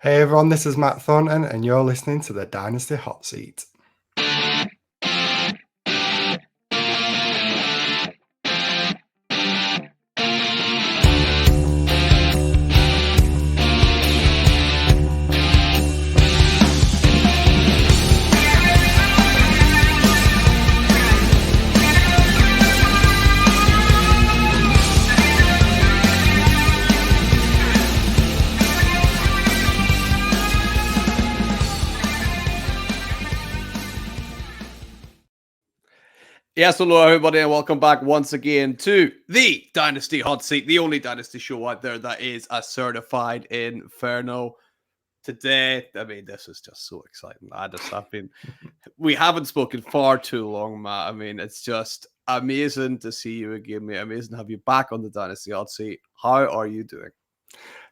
Hey everyone, this is Matt Thornton, and you're listening to the Dynasty Hotseat. Yes, hello everybody, and welcome back once again to the Dynasty Hotseat, the only Dynasty show out there that is a certified inferno. Today, I mean, this is just so exciting. We haven't spoken far too long, Matt. I mean, it's just amazing to see you again, mate. Amazing to have you back on the Dynasty Hotseat. How are you doing?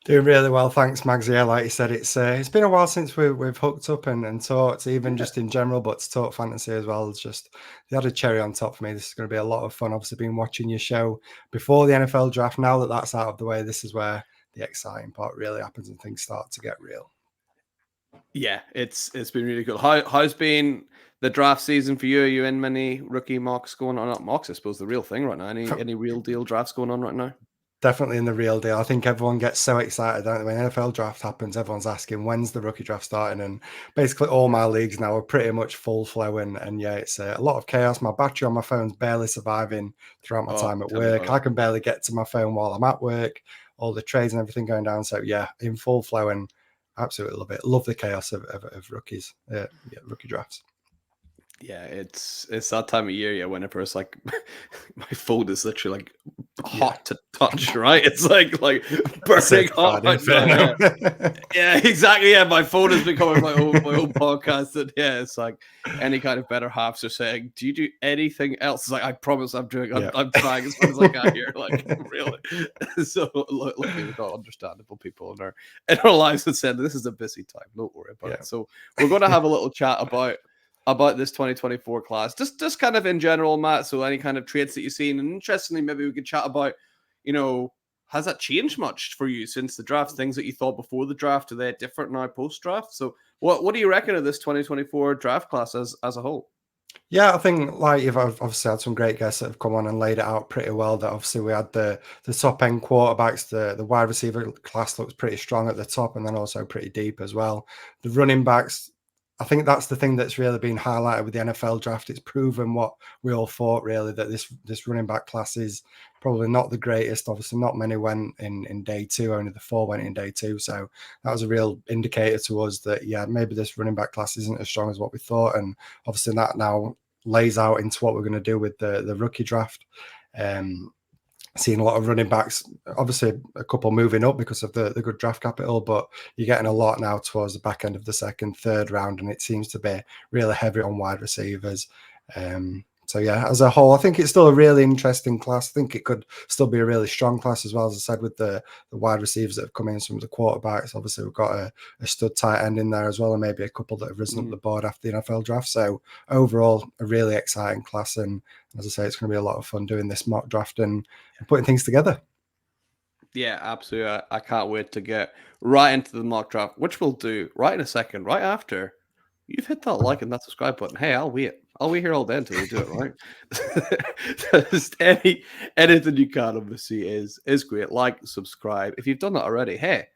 Doing really well, thanks, Mags. Yeah, like you said, it's been a while since we've hooked up and talked, even just in general, but to talk fantasy as well. It's just the added cherry on top for me. This is going to be a lot of fun. Obviously, been watching your show before the NFL draft. Now that that's out of the way, this is where the exciting part really happens and things start to get real. Yeah, it's been really cool. How's been the draft season for you? Are you in many rookie mocks going on? Not mocks, I suppose, the real thing right now. Any real deal drafts going on right now? Definitely in the real deal. I think everyone gets so excited, don't they? When NFL draft happens, everyone's asking, when's the rookie draft starting? And basically all my leagues now are pretty much full flow. And yeah, it's a lot of chaos. My battery on my phone's barely surviving throughout my time at work. I can barely get to my phone while I'm at work, all the trades and everything going down. So yeah, in full flow and absolutely love it. Love the chaos of rookies, rookie drafts. Yeah, it's that time of year, yeah, whenever it's like my phone is literally like hot to touch, right? It's like burning hot. Yeah, exactly. Yeah, my phone is becoming my own podcast. And yeah, it's like any kind of better halves are saying, "Do you do anything else?" It's like, I promise I'm doing. I'm trying as much as I can here. Like really. So luckily we've got understandable people in our lives that said this is a busy time. Don't worry about it. So we're going to have a little chat about this 2024 class, just kind of in general, Matt. So any kind of traits that you've seen, and interestingly, maybe we could chat about, has that changed much for you since the draft? Things that you thought before the draft, are they different now post draft? So what do you reckon of this 2024 draft class as a whole? Yeah, I think like you've obviously had some great guests that have come on and laid it out pretty well. That obviously we had the top end quarterbacks, the wide receiver class looks pretty strong at the top, and then also pretty deep as well. The running backs, I think that's the thing that's really been highlighted with the NFL draft. It's proven what we all thought, really, that this running back class is probably not the greatest. Obviously, not many went in day two. Only the 4 went in day two. So that was a real indicator to us that, yeah, maybe this running back class isn't as strong as what we thought. And obviously that now lays out into what we're going to do with the rookie draft. Seeing a lot of running backs, obviously a couple moving up because of the good draft capital, but you're getting a lot now towards the back end of the second, third round, and it seems to be really heavy on wide receivers. So yeah, as a whole, I think it's still a really interesting class. I think it could still be a really strong class as well, as I said, with the wide receivers that have come in, some of the quarterbacks. Obviously, we've got a stud tight end in there as well, and maybe a couple that have risen up the board after the NFL draft. So overall, a really exciting class. And as I say, it's going to be a lot of fun doing this mock draft and putting things together. Yeah, absolutely. I can't wait to get right into the mock draft, which we'll do right in a second, right after you've hit that like and that subscribe button. Hey, I'll wait. I'll wait here all day until you do it, right? Just anything you can obviously is great. Like, subscribe. If you've done that already, hey,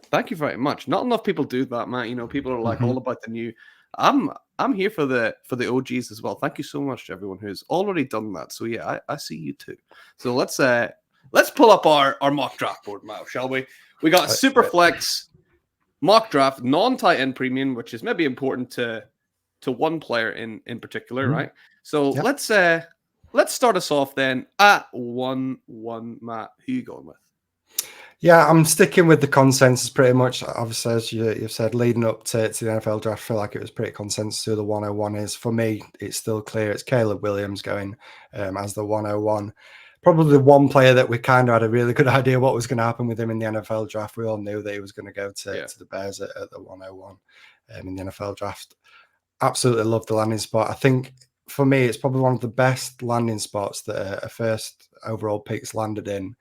thank you very much. Not enough people do that, man. People are like all about the new. I'm here for the OGs as well. Thank you so much to everyone who's already done that. So yeah, I see you too. So let's pull up our mock draft board now, shall we? We got a super flex mock draft, non-tight end premium, which is maybe important to one player in particular, right? So let's start us off then at 1-1, Matt. Who you going with? Yeah, I'm sticking with the consensus pretty much. Obviously, as you've said, leading up to the NFL draft, I feel like it was pretty consensus who the 101 is. For me, it's still clear. It's Caleb Williams going as the 101. Probably the one player that we kind of had a really good idea what was going to happen with him in the NFL draft. We all knew that he was going to go to the Bears at the 101 in the NFL draft. Absolutely love the landing spot. I think for me, it's probably one of the best landing spots that a first overall pick's landed in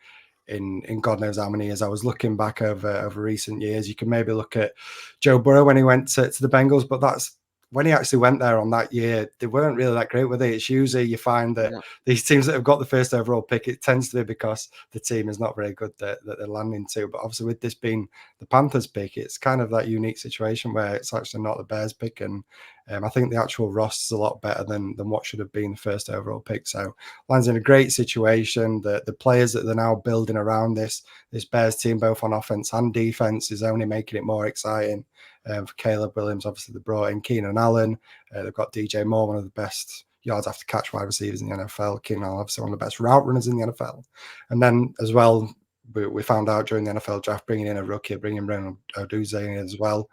in God knows how many years. I was looking back over recent years. You can maybe look at Joe Burrow when he went to the Bengals, but that's when he actually went there on that year, they weren't really that great with it. It's usually you find that these teams that have got the first overall pick, it tends to be because the team is not very good that they're landing to. But obviously with this being the Panthers pick, it's kind of that unique situation where it's actually not the Bears pick. And I think the actual roster is a lot better than what should have been the first overall pick. So lands in a great situation. The players that they're now building around this Bears team, both on offense and defense, is only making it more exciting. For Caleb Williams, obviously they brought in Keenan Allen. They've got DJ Moore, one of the best yards after catch wide receivers in the NFL. Keenan Allen, obviously one of the best route runners in the NFL. And then as well, we found out during the NFL draft, bringing in a rookie, bringing Ronald Oduzze in as well.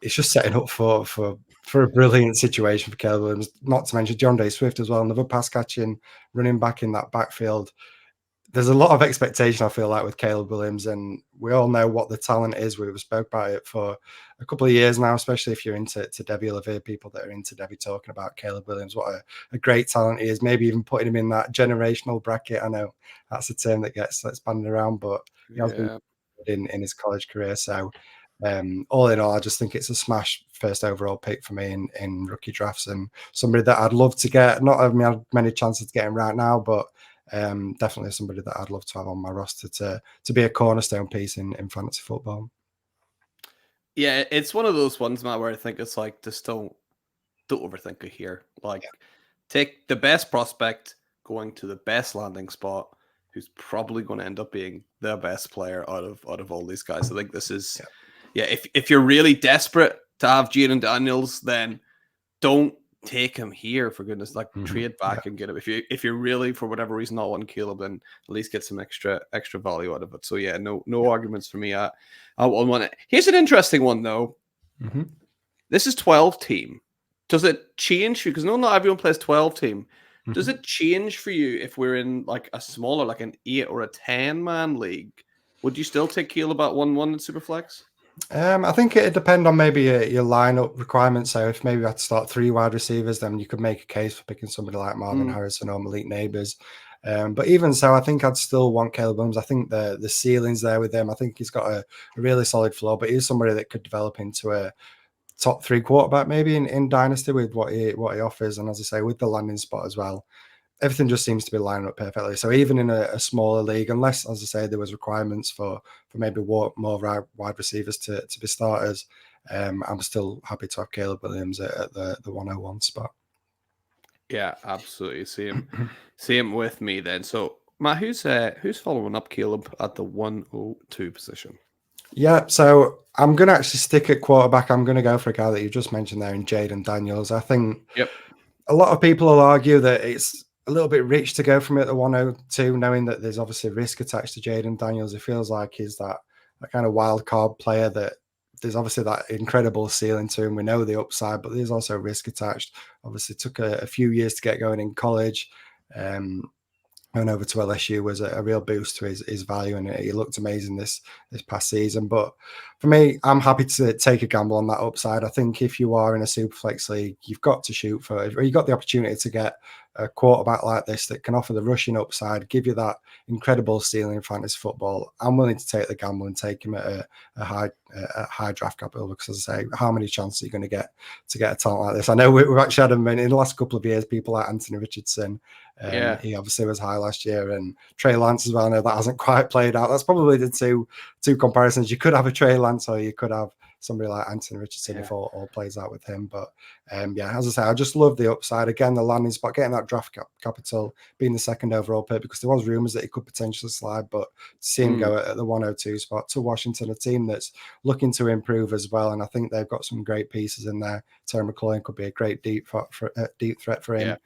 It's just setting up for a brilliant situation for Caleb Williams. Not to mention John Day Swift as well, another pass catching running back in that backfield. There's a lot of expectation, I feel like, with Caleb Williams, and we all know what the talent is. We've spoke about it for a couple of years now, especially if you're into Debbie Levere, people that are into Debbie talking about Caleb Williams, what a great talent he is, maybe even putting him in that generational bracket. I know that's a term that gets bandied around, but he has been in his college career. So all in all, I just think it's a smash first overall pick for me in rookie drafts, and somebody that I'd love to get. Not having had many chances to get him right now, but definitely somebody that I'd love to have on my roster to be a cornerstone piece in fantasy football. Yeah, it's one of those ones, Matt, where I think it's like, just don't overthink it here. Like, take the best prospect going to the best landing spot, who's probably going to end up being the best player out of all these guys. I think this is, if you're really desperate to have Jaden Daniels, then don't take him here, for goodness, like trade back and get him. If you're really, for whatever reason, not wanting Caleb, then at least get some extra value out of it. So no arguments for me. I want it. Here's an interesting one though. This is 12 team. Does it change you? Because not everyone plays 12 team. Does it change for you if we're in like a smaller, like an 8 or a 10-man league? Would you still take Caleb at 1-1 in Superflex? I think it'd depend on maybe your lineup requirements. So if maybe you had to start 3 wide receivers, then you could make a case for picking somebody like Marvin Harrison or Malik Neighbors. But even so, I think I'd still want Caleb Williams. I think the ceiling's there with him. I think he's got a really solid floor, but he's somebody that could develop into a top 3 quarterback maybe in Dynasty with what he offers. And as I say, with the landing spot as well, everything just seems to be lining up perfectly. So even in a smaller league, unless, as I say, there was requirements for maybe more wide receivers to be starters, I'm still happy to have Caleb Williams at the 101 spot. Yeah, absolutely. Same with me then. So Matt, who's following up Caleb at the 102 position? Yeah, so I'm going to actually stick at quarterback. I'm going to go for a guy that you just mentioned there in Jaden Daniels. I think a lot of people will argue that it's a little bit rich to go from it at the 102, knowing that there's obviously risk attached to Jaden Daniels. It feels like he's that kind of wild card player that there's obviously that incredible ceiling to him. We know the upside, but there's also risk attached. Obviously took a few years to get going in college. Going over to LSU was a real boost to his value, and he looked amazing this past season. But for me, I'm happy to take a gamble on that upside. I think if you are in a Superflex league, you've got to shoot for it, or you've got the opportunity to get a quarterback like this that can offer the rushing upside, give you that incredible ceiling in fantasy football. I'm willing to take the gamble and take him at a high draft capital, because, as I say, how many chances are you going to get a talent like this? I know we've actually had him in the last couple of years, people like Anthony Richardson. He obviously was high last year, and Trey Lance as well. I know that hasn't quite played out. That's probably the two comparisons. You could have a Trey Lance, or you could have somebody like Anthony Richardson if all plays out with him. But as I say, I just love the upside. Again, the landing spot, getting that draft capital, being the second overall pick, because there was rumors that he could potentially slide, but to see him go at the 102 spot to Washington, a team that's looking to improve as well. And I think they've got some great pieces in there. Terry McLaurin could be a great deep threat for him.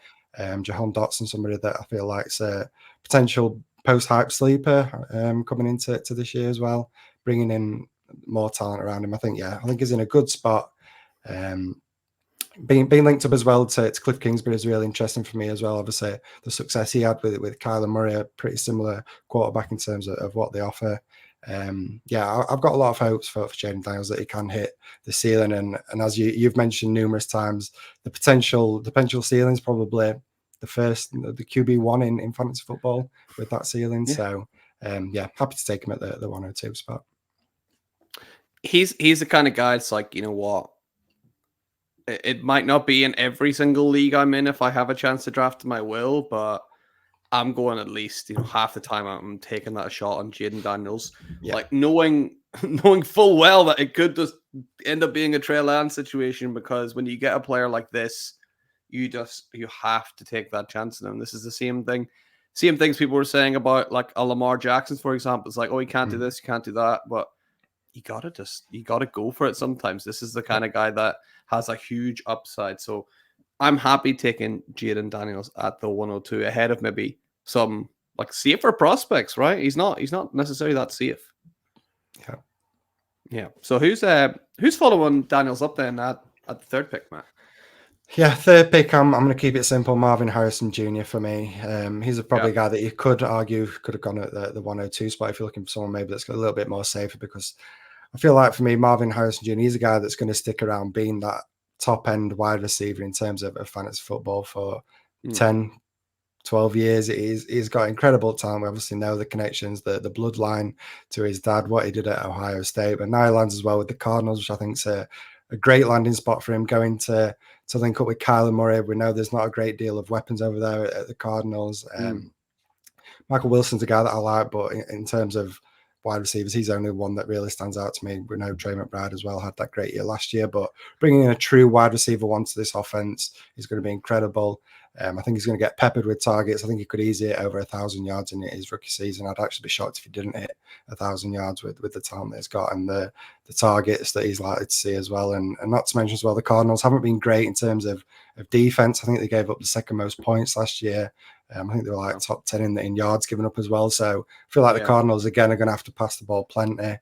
Jahan Dotson, somebody that I feel like is a potential post-hype sleeper coming into this year as well, bringing in more talent around him. I think he's in a good spot. Being linked up as well to Cliff Kingsbury is really interesting for me as well. Obviously, the success he had with Kyler Murray, a pretty similar quarterback in terms of what they offer. I've got a lot of hopes for Jaden Daniels that he can hit the ceiling, and as you've mentioned numerous times, the potential ceiling is probably the QB1 in fantasy football with that ceiling. So yeah, happy to take him at the 102 spot. He's the kind of guy. It's like, you know what? It might not be in every single league I'm in if I have a chance to draft him, I will, but I'm going at least, half the time I'm taking that shot on Jaden Daniels. Yeah. Like knowing full well that it could just end up being a Trey Lance situation, because when you get a player like this, you have to take that chance on him. This is the same things people were saying about like a Lamar Jackson, for example. It's like, oh, he can't do this, he can't do that, but you gotta go for it sometimes. This is the kind of guy that has a huge upside. So I'm happy taking Jaden Daniels at the 102 ahead of maybe some like safer prospects, right? He's not necessarily that safe. Yeah. Yeah. So who's following Daniels up then at the third pick, Matt? Yeah, third pick, I'm going to keep it simple. Marvin Harrison Jr. for me. He's probably a guy that you could argue could have gone at the 102 spot if you're looking for someone maybe that's a little bit more safer, because I feel like for me, Marvin Harrison Jr., he's a guy that's going to stick around being that top end wide receiver in terms of fantasy football for 10, 12 years. He's got incredible talent. We obviously know the connections, the bloodline to his dad, what he did at Ohio State, but now he lands as well with the Cardinals, which I think is a great landing spot for him, going to link up with Kyler Murray. We know there's not a great deal of weapons over there at the Cardinals. Michael Wilson's a guy that I like, but in terms of wide receivers, he's the only one that really stands out to me. We know Trey McBride as well had that great year last year, but bringing in a true wide receiver onto this offense is going to be incredible. I think he's going to get peppered with targets. I think he could easily hit over 1,000 yards in his rookie season. I'd actually be shocked if he didn't hit 1,000 yards with the talent that he's got and the targets that he's likely to see as well. And not to mention as well, the Cardinals haven't been great in terms of defense. I think they gave up the second most points last year. I think they were like top 10 in yards given up as well. So I feel like the Cardinals, again, are going to have to pass the ball plenty.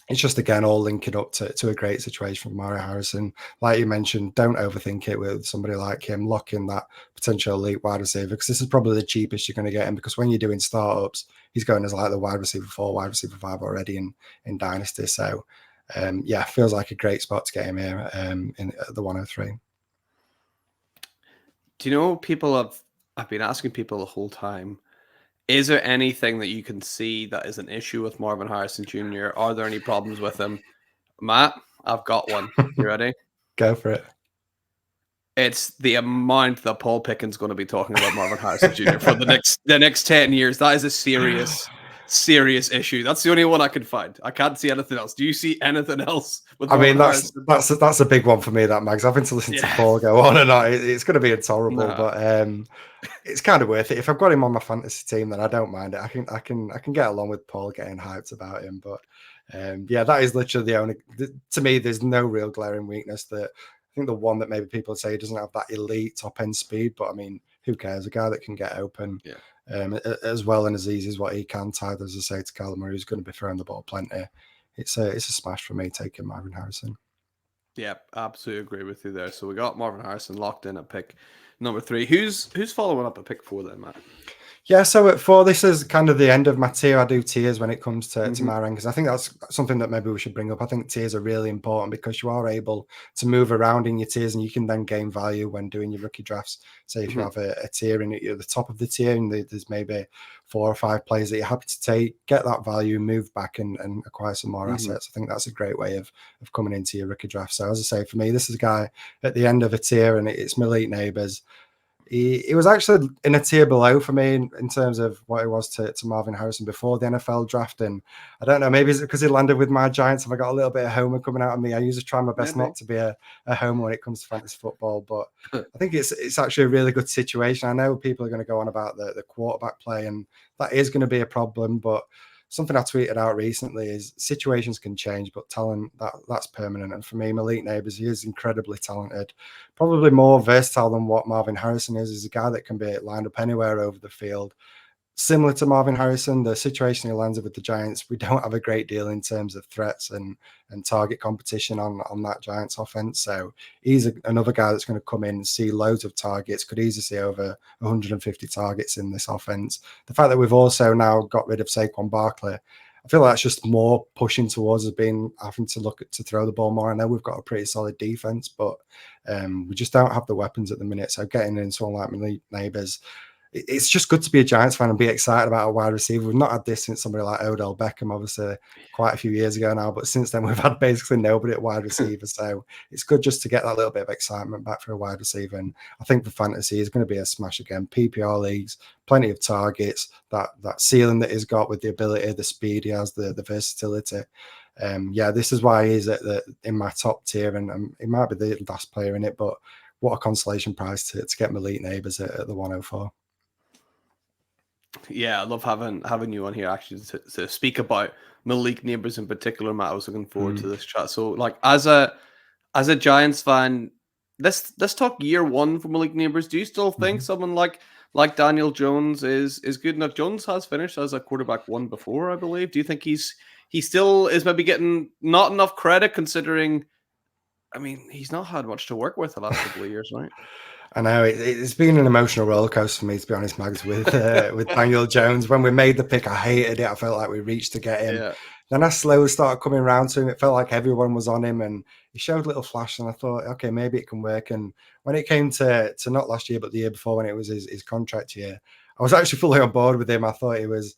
It's just, again, all linking up to a great situation for Marvin Harrison. Like you mentioned, don't overthink it with somebody like him. Lock in that potential elite wide receiver, because this is probably the cheapest you're going to get him, because when you're doing startups, he's going as like the wide receiver 4, wide receiver 5 already in Dynasty. So, feels like a great spot to get him here at the 103. Do you know, I've been asking people the whole time, is there anything that you can see that is an issue with Marvin Harrison Jr.? Are there any problems with him? Matt, I've got one. You ready? Go for it. It's the amount that Paul Pickens is going to be talking about Marvin Harrison Jr. for the next 10 years. That is a serious issue. That's the only one I can find. I can't see anything else. Do you see anything else? That's a big one for me, that, Mags. Having to listen to Paul go on and on, it's going to be intolerable. No. But it's kind of worth it. If I've got him on my fantasy team, then I don't mind it. I can get along with Paul getting hyped about him. But that is literally the only. To me, there's no real glaring weakness. That I think the one that maybe people say doesn't have that elite top end speed, but I mean, who cares? A guy that can get open. Yeah. As well and as easy as what he can, tied, as I say, to Kyler Murray, who's going to be throwing the ball plenty. It's a smash for me taking Marvin Harrison. Yeah, absolutely agree with you there. So we got Marvin Harrison locked in at pick number 3. Who's following up at pick 4 then, Matt? Yeah, so at 4, this is kind of the end of my tier. I do tiers when it comes to my rankings. I think that's something that maybe we should bring up. I think tiers are really important because you are able to move around in your tiers and you can then gain value when doing your rookie drafts. Say if you have a tier and you're at the top of the tier and there's maybe 4 or 5 players that you're happy to take, get that value, move back and acquire some more assets. I think that's a great way of coming into your rookie draft. So as I say, for me, this is a guy at the end of a tier and it's Malik Neighbors. He was actually in a tier below for me in terms of what it was to Marvin Harrison before the NFL draft. And I don't know, maybe it's because he landed with my Giants. Have I got a little bit of homer coming out of me? I usually try my best not to be a homer when it comes to fantasy football, but I think it's actually a really good situation. I know people are going to go on about the quarterback play, and that is going to be a problem, but something I tweeted out recently is situations can change, but talent, that's permanent. And for me, Malik Neighbors, he is incredibly talented, probably more versatile than what Marvin Harrison is. He's a guy that can be lined up anywhere over the field. Similar to Marvin Harrison, the situation he lands with the Giants, we don't have a great deal in terms of threats and target competition on that Giants offense. So he's another guy that's going to come in and see loads of targets, could easily see over 150 targets in this offense. The fact that we've also now got rid of Saquon Barkley, I feel like that's just more pushing towards us having to look to throw the ball more. I know we've got a pretty solid defense, but we just don't have the weapons at the minute. So getting in someone like Malik Neighbors, it's just good to be a Giants fan and be excited about a wide receiver. We've not had this since somebody like Odell Beckham, obviously quite a few years ago now, but since then we've had basically nobody at wide receiver. So it's good just to get that little bit of excitement back for a wide receiver. And I think for fantasy is going to be a smash again. PPR leagues, plenty of targets, that ceiling that he's got with the ability, the speed he has, the versatility. This is why he's in my top tier, and he might be the last player in it, but what a consolation prize to get Malik Neighbors at the 104. Yeah, I love having you on here actually to speak about Malik Neighbors in particular, Matt. I was looking forward to this chat. So, like, as a Giants fan, let's talk year one for Malik Neighbors. Do you still think someone like Daniel Jones is good enough? Jones has finished as a quarterback one before, I believe. Do you think he still is maybe getting not enough credit, considering, I mean, he's not had much to work with the last couple of years, right? I know it's been an emotional roller coaster for me, to be honest, Mags, with Daniel Jones. When we made the pick, I hated it. I felt like we reached to get him. Yeah. Then I slowly started coming around to him. It felt like everyone was on him, and he showed little flashes, and I thought, okay, maybe it can work. And when it came to not last year, but the year before, when it was his contract year, I was actually fully on board with him. I thought it was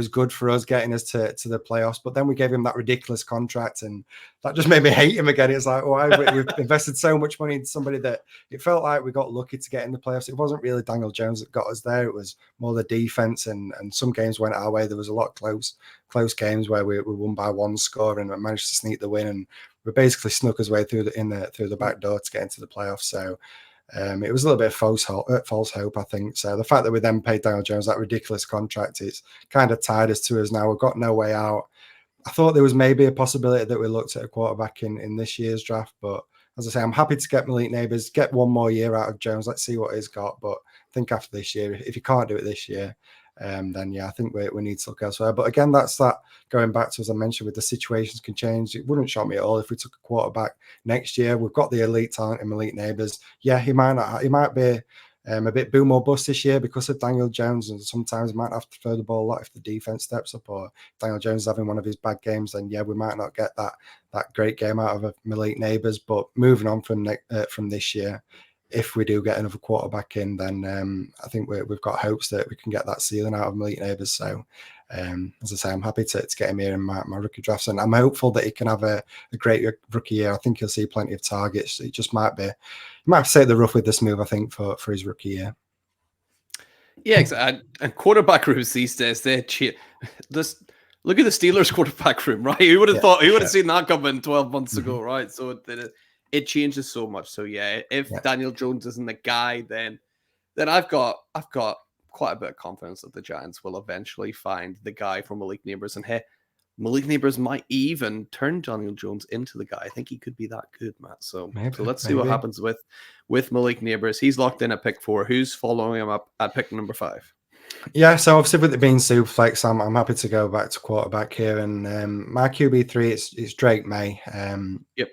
good for us, getting us to the playoffs. But then we gave him that ridiculous contract, and that just made me hate him again. It's like, why we've invested so much money into somebody that it felt like we got lucky to get in the playoffs. It wasn't really Daniel Jones that got us there. It was more the defense, and some games went our way. There was a lot of close games where we won by one score and managed to sneak the win, and we basically snuck his way through the back door to get into the playoffs. So it was a little bit of false hope, I think. So the fact that we then paid Daniel Jones that ridiculous contract, it's kind of tied us to us now. We've got no way out. I thought there was maybe a possibility that we looked at a quarterback in this year's draft, but as I say, I'm happy to get Malik Neighbors, get one more year out of Jones. Let's see what he's got. But I think after this year, if you can't do it this year, then yeah, I think we need to look elsewhere. But again, that's that going back to, as I mentioned, with the situations can change. It wouldn't shock me at all if we took a quarterback next year. We've got the elite talent in Malik Neighbors. Yeah, he might be a bit boom or bust this year because of Daniel Jones, and sometimes might have to throw the ball a lot if the defense steps up, or Daniel Jones is having one of his bad games. Then yeah, we might not get that great game out of Malik Neighbors. But moving on from this year, if we do get another quarterback in, then I think we've got hopes that we can get that ceiling out of Malik Neighbors. So, as I say, I'm happy to get him here in my rookie drafts, and I'm hopeful that he can have a great rookie year. I think he'll see plenty of targets. It just might have to take the rough with this move, I think, for his rookie year. Yeah, exactly. And quarterback rooms these days, look at the Steelers quarterback room, right? Who would have thought? Who would have seen that coming 12 months ago, right? So it changes so much. So yeah, if Daniel Jones isn't the guy, then I've got quite a bit of confidence that the Giants will eventually find the guy for Malik Neighbors. And hey, Malik Neighbors might even turn Daniel Jones into the guy. I think he could be that good, Matt. So let's see what happens with Malik Neighbors. He's locked in at pick 4. Who's following him up at pick number 5? Yeah, so obviously with it being Superflex, I'm happy to go back to quarterback here. And my QB3 is Drake May. Yep.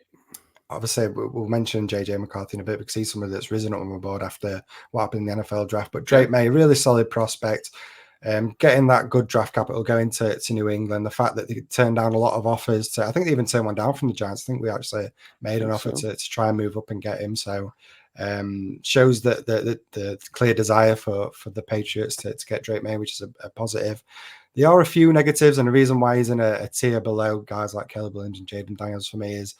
Obviously, we'll mention JJ McCarthy in a bit because he's somebody that's risen up on my board after what happened in the NFL draft. But Drake May, really solid prospect. Getting that good draft capital going to New England. The fact that they turned down a lot of offers I think they even turned one down from the Giants. I think we actually made an offer to try and move up and get him. So shows that the clear desire for the Patriots to get Drake May, which is a positive. There are a few negatives, and the reason why he's in a tier below guys like Caleb Williams and Jaden Daniels for me is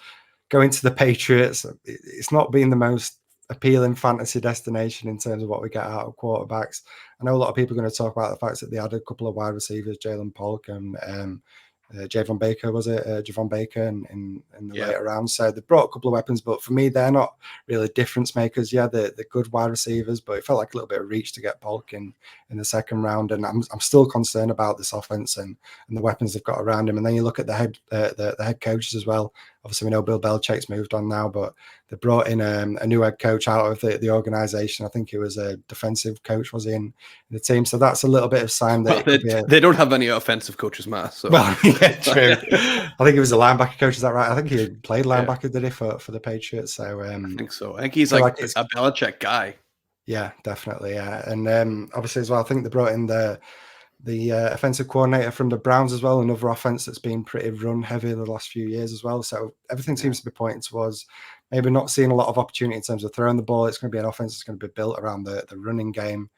going to the Patriots. It's not been the most appealing fantasy destination in terms of what we get out of quarterbacks. I know a lot of people are going to talk about the fact that they had a couple of wide receivers, Jalen Polk and Javon Baker, was it? Javon Baker in the later rounds. So they brought a couple of weapons, but for me, they're not really difference makers. Yeah, they're good wide receivers, but it felt like a little bit of reach to get Polk in the second round. And I'm still concerned about this offense and the weapons they've got around him. And then you look at the head coaches as well. Obviously, we know Bill Belichick's moved on now, but they brought in a new head coach out of the organization. I think he was a defensive coach, was he, in the team? So that's a little bit of sign that they don't have any offensive coaches, Matt. So. Well, yeah, true. I think he was a linebacker coach. Is that right? I think he played linebacker, did he, for the Patriots? So I think so. I think he's like a Belichick guy. Yeah, definitely. Yeah, and obviously as well, I think they brought in the offensive coordinator from the Browns as well, another offense that's been pretty run heavy the last few years as well. So everything seems to be pointing towards maybe not seeing a lot of opportunity in terms of throwing the ball. It's going to be an offense that's going to be built around the running game.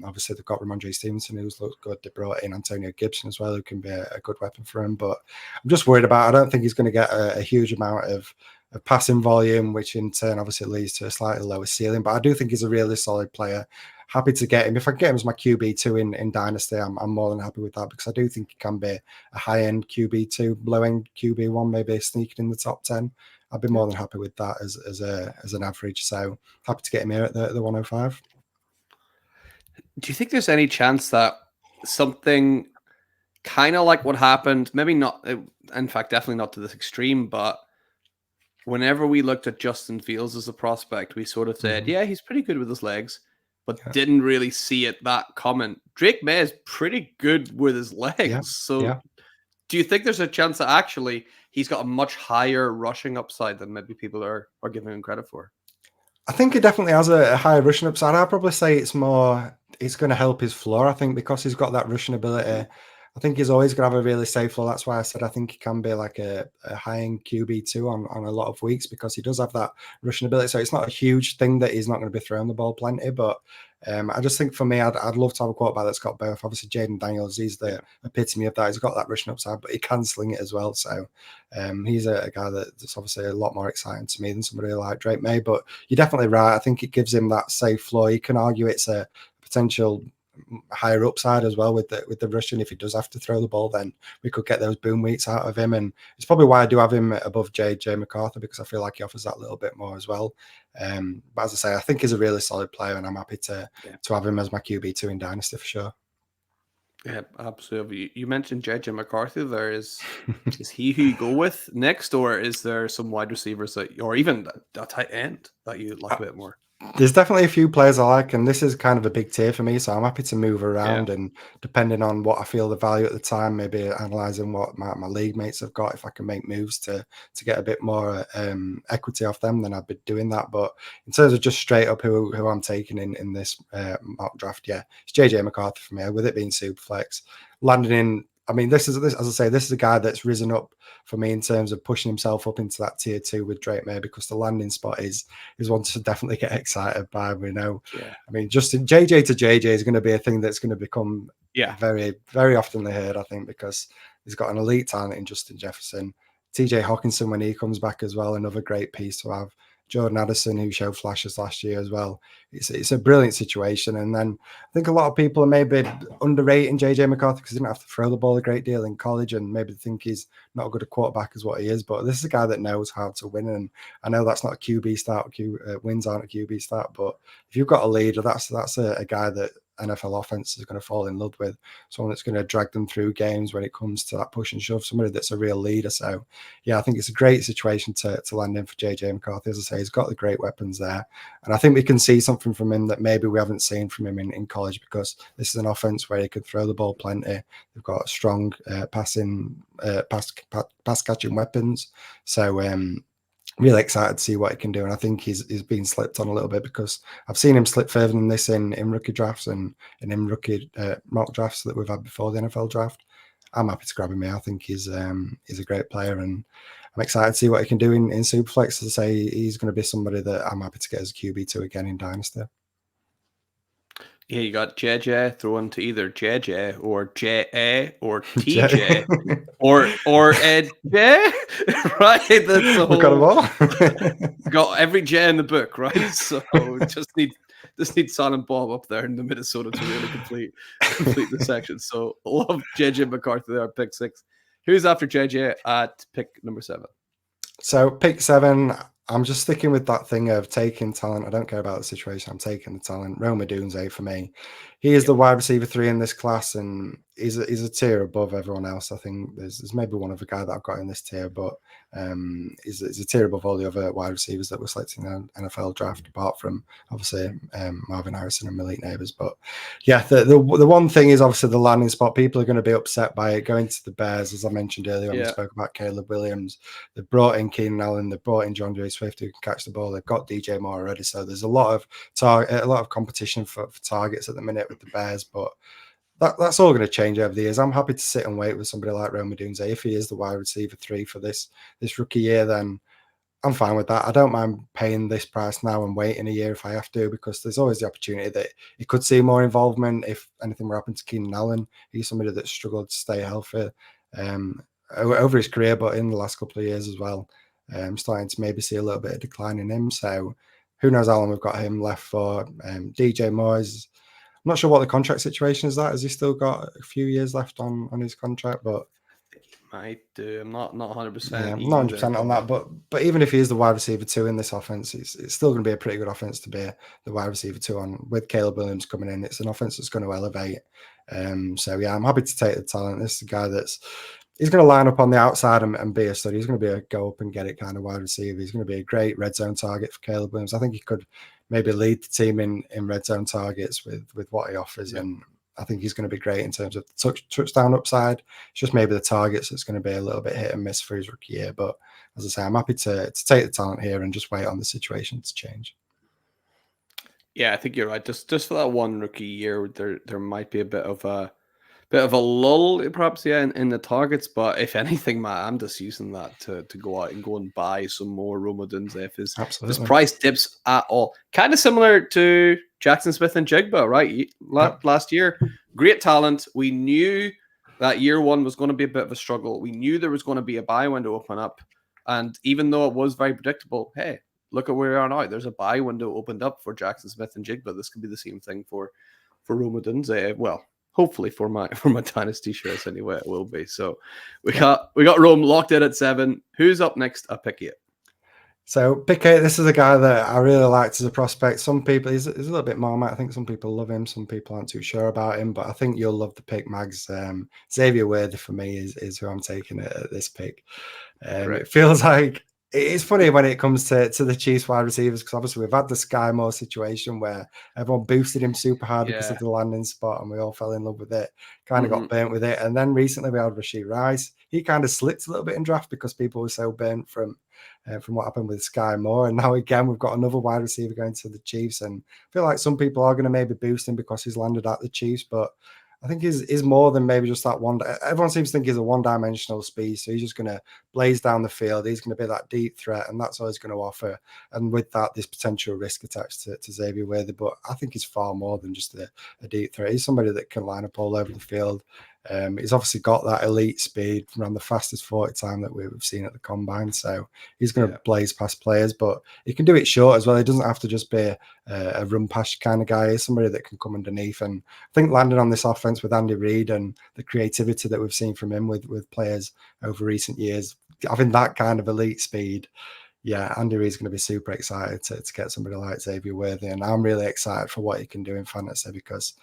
Obviously, they've got Ramondre Stevenson, who's looked good. They brought in Antonio Gibson as well, who can be a good weapon for him. But I'm just worried about, I don't think he's going to get a huge amount of passing volume, which in turn obviously leads to a slightly lower ceiling. But I do think he's a really solid player. Happy to get him. If I get him as my QB2 in Dynasty, I'm more than happy with that, because I do think he can be a high-end QB2, low-end QB1, maybe sneaking in the top 10. I'd be more than happy with that as an average. So happy to get him here at the 105. Do you think there's any chance that something kind of like what happened, maybe not, in fact, definitely not to this extreme, but whenever we looked at Justin Fields as a prospect, we sort of said, yeah, he's pretty good with his legs, but didn't really see it that coming. Drake May is pretty good with his legs. So do you think there's a chance that actually he's got a much higher rushing upside than maybe people are giving him credit for? I think it definitely has a higher rushing upside. I'd probably say it's going to help his floor. I think because he's got that rushing ability, I think he's always going to have a really safe floor. That's why I said I think he can be like a high-end QB2 on a lot of weeks, because he does have that rushing ability. So it's not a huge thing that he's not going to be throwing the ball plenty, but I just think for me, I'd love to have a quarterback that's got both. Obviously, Jaden Daniels, he's the epitome of that. He's got that rushing upside, but he can sling it as well. So he's a guy that's obviously a lot more exciting to me than somebody like Drake May. But you're definitely right. I think it gives him that safe floor. You can argue it's a potential higher upside as well with the rushing. If he does have to throw the ball, then we could get those boom weeks out of him, and it's probably why I do have him above JJ McCarthy, because I feel like he offers that little bit more as well. But as I say, I think he's a really solid player, and I'm happy to have him as my QB2 in Dynasty for sure. Yeah, absolutely. You mentioned JJ McCarthy. There is he who you go with next, or is there some wide receivers or even a tight end that you like a bit more? There's definitely a few players I like, and this is kind of a big tier for me, so I'm happy to move around, and depending on what I feel the value at the time, maybe analysing what my league mates have got, if I can make moves to get a bit more equity off them, then I'd be doing that. But in terms of just straight up who I'm taking in this mock draft, it's JJ McCarthy for me, with it being Superflex. Landing in, I mean, this as I say, this is a guy that's risen up for me in terms of pushing himself up into that tier 2 with Drake May, because the landing spot is one to definitely get excited by. We know, I mean, just JJ to JJ is going to be a thing that's going to become very, very oftenly heard, I think, because he's got an elite talent in Justin Jefferson. TJ Hawkinson, when he comes back as well, another great piece to have. Jordan Addison, who showed flashes last year as well. It's a brilliant situation. And then I think a lot of people are maybe underrating JJ McCarthy because he didn't have to throw the ball a great deal in college, and maybe think he's not as good a quarterback as what he is. But this is a guy that knows how to win. And I know that's not a QB start. Wins aren't a QB start. But if you've got a leader, that's a guy that NFL offense is going to fall in love with, someone that's going to drag them through games when it comes to that push and shove, somebody that's a real leader. So I think it's a great situation to land in for JJ McCarthy. As I say, he's got the great weapons there, and I think we can see something from him that maybe we haven't seen from him in college, because this is an offense where he can throw the ball plenty. They've got strong pass catching weapons. So really excited to see what he can do, and I think he's been slipped on a little bit, because I've seen him slip further than this in rookie drafts and in rookie mock drafts that we've had before the NFL draft. I'm happy to grab him here. I think he's a great player, and I'm excited to see what he can do in Superflex. As I say, he's going to be somebody that I'm happy to get as a QB2 again in Dynasty. Yeah, you got JJ thrown to either JJ or JA or TJ or Ed J, right? That's the whole. We got them all. Got every J in the book, right? So just need Silent Bob up there in the Minnesota to really complete the section. So love JJ McCarthy there at pick 6. Who's after JJ at pick number 7? So pick 7. I'm just sticking with that thing of taking talent. I don't care about the situation. I'm taking the talent. Rome Odunze for me. He is the wide receiver 3 in this class, and he's a tier above everyone else. I think there's maybe one other guy that I've got in this tier, but he's a tier above all the other wide receivers that were selected in the NFL draft, apart from obviously Marvin Harrison and Malik Neighbors. But the one thing is obviously the landing spot. People are going to be upset by it going to the Bears, as I mentioned earlier when we spoke about Caleb Williams. They brought in Keenan Allen, they brought in John J. Swift, who can catch the ball. They've got DJ Moore already, so there's a lot of competition for targets at the minute with the Bears, but that's all going to change over the years. I'm happy to sit and wait with somebody like Rome Odunze. If he is the wide receiver 3 for this rookie year, then I'm fine with that. I don't mind paying this price now and waiting a year if I have to, because there's always the opportunity that he could see more involvement if anything were happening to Keenan Allen. He's somebody that struggled to stay healthy over his career, but in the last couple of years as well. Starting to maybe see a little bit of decline in him. So who knows how long we've got him left for. DJ Moore is, I'm not sure what the contract situation is. That has he still got a few years left on his contract? But might do. I'm not 100%. Yeah, not 100% on that. But even if he is the wide receiver 2 in this offense, it's still going to be a pretty good offense to be the wide receiver 2 on. With Caleb Williams coming in, it's an offense that's going to elevate. So yeah, I'm happy to take the talent. This is a guy he's going to line up on the outside and be a study. He's going to be a go up and get it kind of wide receiver. He's going to be a great red zone target for Caleb Williams. I think he could maybe lead the team in red zone targets with what he offers. Yeah. And I think he's going to be great in terms of touchdown upside. It's just maybe the targets that's going to be a little bit hit and miss for his rookie year. But as I say, I'm happy to take the talent here and just wait on the situation to change. Yeah, I think you're right. Just for that one rookie year, there might be a bit of a lull, perhaps, in the targets. But if anything, Matt, I'm just using that to go out and go and buy some more Rome Odunze if his price dips at all. Kind of similar to Jackson Smith and Jigba, right? Last year, great talent. We knew that year one was going to be a bit of a struggle. We knew there was going to be a buy window open up. And even though it was very predictable, hey, look at where we are now. There's a buy window opened up for Jackson Smith and Jigba. This could be the same thing for Rome Odunze. Well, hopefully for my Dynasty shares anyway, it will be. So we got Rome locked in at 7. Who's up next? I'll pick 8. So pick 8. This is a guy that I really liked as a prospect. Some people he's a little bit Marmite. I think some people love him. Some people aren't too sure about him. But I think you'll love the pick, Mags. Xavier Worthy for me is who I'm taking at this pick. It feels like it's funny when it comes to the Chiefs wide receivers, because obviously we've had the Sky Moore situation where everyone boosted him super hard because of the landing spot and we all fell in love with it, kind of got burnt with it. And then recently we had Rashee Rice. He kind of slipped a little bit in draft because people were so burnt from what happened with Sky Moore. And now again, we've got another wide receiver going to the Chiefs. And I feel like some people are going to maybe boost him because he's landed at the Chiefs, but I think he's more than maybe just that one. Everyone seems to think he's a one-dimensional speed, so he's just going to blaze down the field. He's going to be that deep threat, and that's all he's going to offer. And with that, there's potential risk attached to Xavier Worthy, but I think he's far more than just a deep threat. He's somebody that can line up all over the field. He's obviously got that elite speed, ran the fastest 40 time that we've seen at the combine, so he's going to blaze past players, but he can do it short as well. He doesn't have to just be a run past kind of guy. He's somebody that can come underneath, and I think landing on this offense with Andy Reid and the creativity that we've seen from him with players over recent years, having that kind of elite speed, yeah, Andy Reid's going to be super excited to get somebody like Xavier Worthy, and I'm really excited for what he can do in fantasy because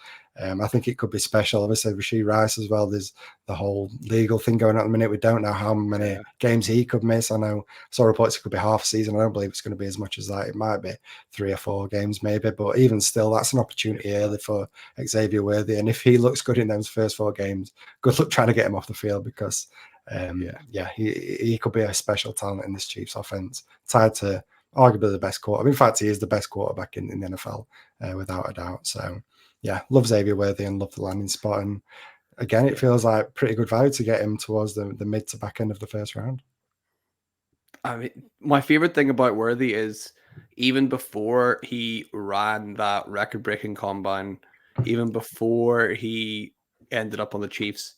I think it could be special. Obviously, Rashee Rice as well. There's the whole legal thing going on at the minute. We don't know how many games he could miss. I know saw reports it could be half a season. I don't believe it's going to be as much as that. It might be 3 or 4 games maybe, but even still, that's an opportunity early for Xavier Worthy. And if he looks good in those first 4 games, good luck trying to get him off the field because he could be a special talent in this Chiefs offense, tied to arguably the best quarterback. In fact, he is the best quarterback in the NFL without a doubt. So yeah, love Xavier Worthy and love the landing spot. And again, it feels like pretty good value to get him towards the mid to back end of the first round. I mean, my favorite thing about Worthy is even before he ran that record-breaking combine, even before he ended up on the Chiefs,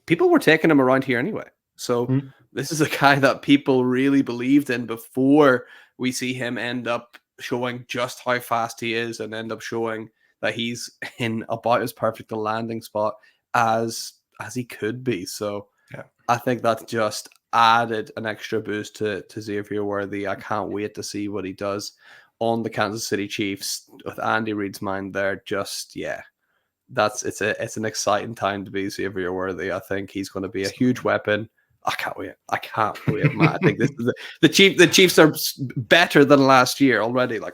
people were taking him around here anyway. So this is a guy that people really believed in before we see him end up showing just how fast he is and end up showing that he's in about as perfect a landing spot as he could be. So I think that's just added an extra boost to Xavier Worthy. I can't wait to see what he does on the Kansas City Chiefs with Andy Reid's mind there. Just it's an exciting time to be Xavier Worthy. I think he's going to be a huge weapon. I can't wait. Matt. I think this is the Chiefs are better than last year already. Like,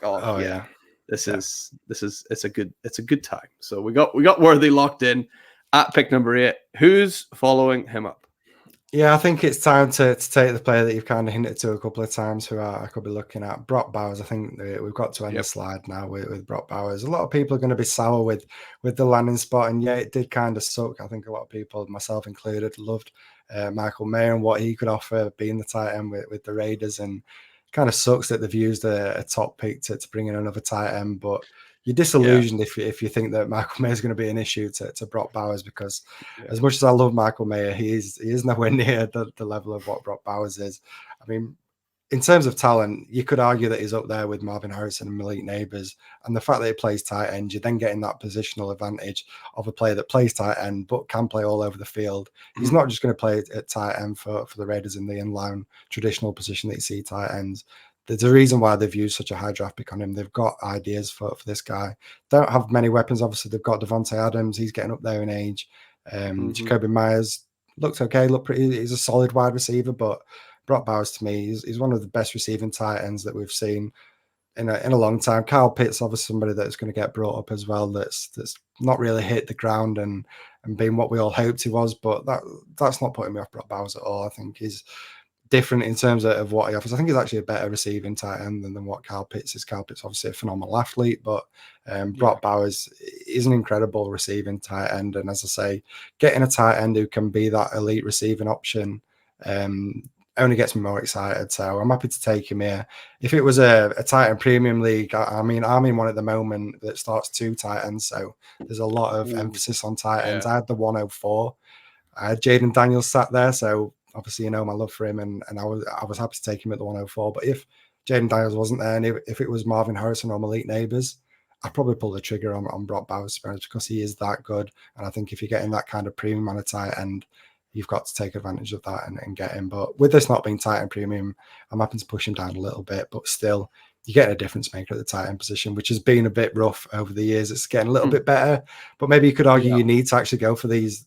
it's a good time. So we got Worthy locked in at pick number 8. Who's following him up? Yeah, I think it's time to take the player that you've kind of hinted to a couple of times who I could be looking at. Brock Bowers. I think we've got to end the slide now with Brock Bowers. A lot of people are going to be sour with the landing spot, and it did kind of suck. I think a lot of people, myself included, loved Michael Mayer and what he could offer being the tight end with the Raiders. And kind of sucks that they've used a top pick to bring in another tight end, but you're disillusioned if you think that Michael Mayer is going to be an issue to Brock Bowers, because as much as I love Michael Mayer, he is nowhere near the level of what Brock Bowers is. I mean, in terms of talent, you could argue that he's up there with Marvin Harrison and Malik Neighbors. And the fact that he plays tight end, you're then getting that positional advantage of a player that plays tight end but can play all over the field. He's not just going to play at tight end for the Raiders in the inline traditional position that you see tight ends. There's a reason why they've used such a high draft pick on him. They've got ideas for this guy. Don't have many weapons. Obviously, they've got Devontae Adams. He's getting up there in age. Jacoby Myers looks okay. He's a solid wide receiver, but Brock Bowers, to me, he's one of the best receiving tight ends that we've seen in a long time. Kyle Pitts, obviously somebody that's going to get brought up as well. That's not really hit the ground and being what we all hoped he was. But that's not putting me off Brock Bowers at all. I think he's different in terms of what he offers. I think he's actually a better receiving tight end than what Kyle Pitts is. Kyle Pitts obviously a phenomenal athlete, but Brock Bowers is an incredible receiving tight end. And as I say, getting a tight end who can be that elite receiving option only gets me more excited. So I'm happy to take him here. If it was a tight end premium league, I'm in one at the moment that starts 2 tight ends. So there's a lot of emphasis on tight ends. I had the 104. I had Jaden Daniels sat there. So obviously, my love for him. And I was happy to take him at the 104. But if Jaden Daniels wasn't there, and if it was Marvin Harrison or Malik Neighbors, I'd probably pull the trigger on Brock Bowers because he is that good. And I think if you're getting that kind of premium on a tight end, you've got to take advantage of that and get him. But with this not being tight end premium, I'm happy to push him down a little bit. But still, you're getting a difference maker at the tight end position, which has been a bit rough over the years. It's getting a little bit better. But maybe you could argue you need to actually go for these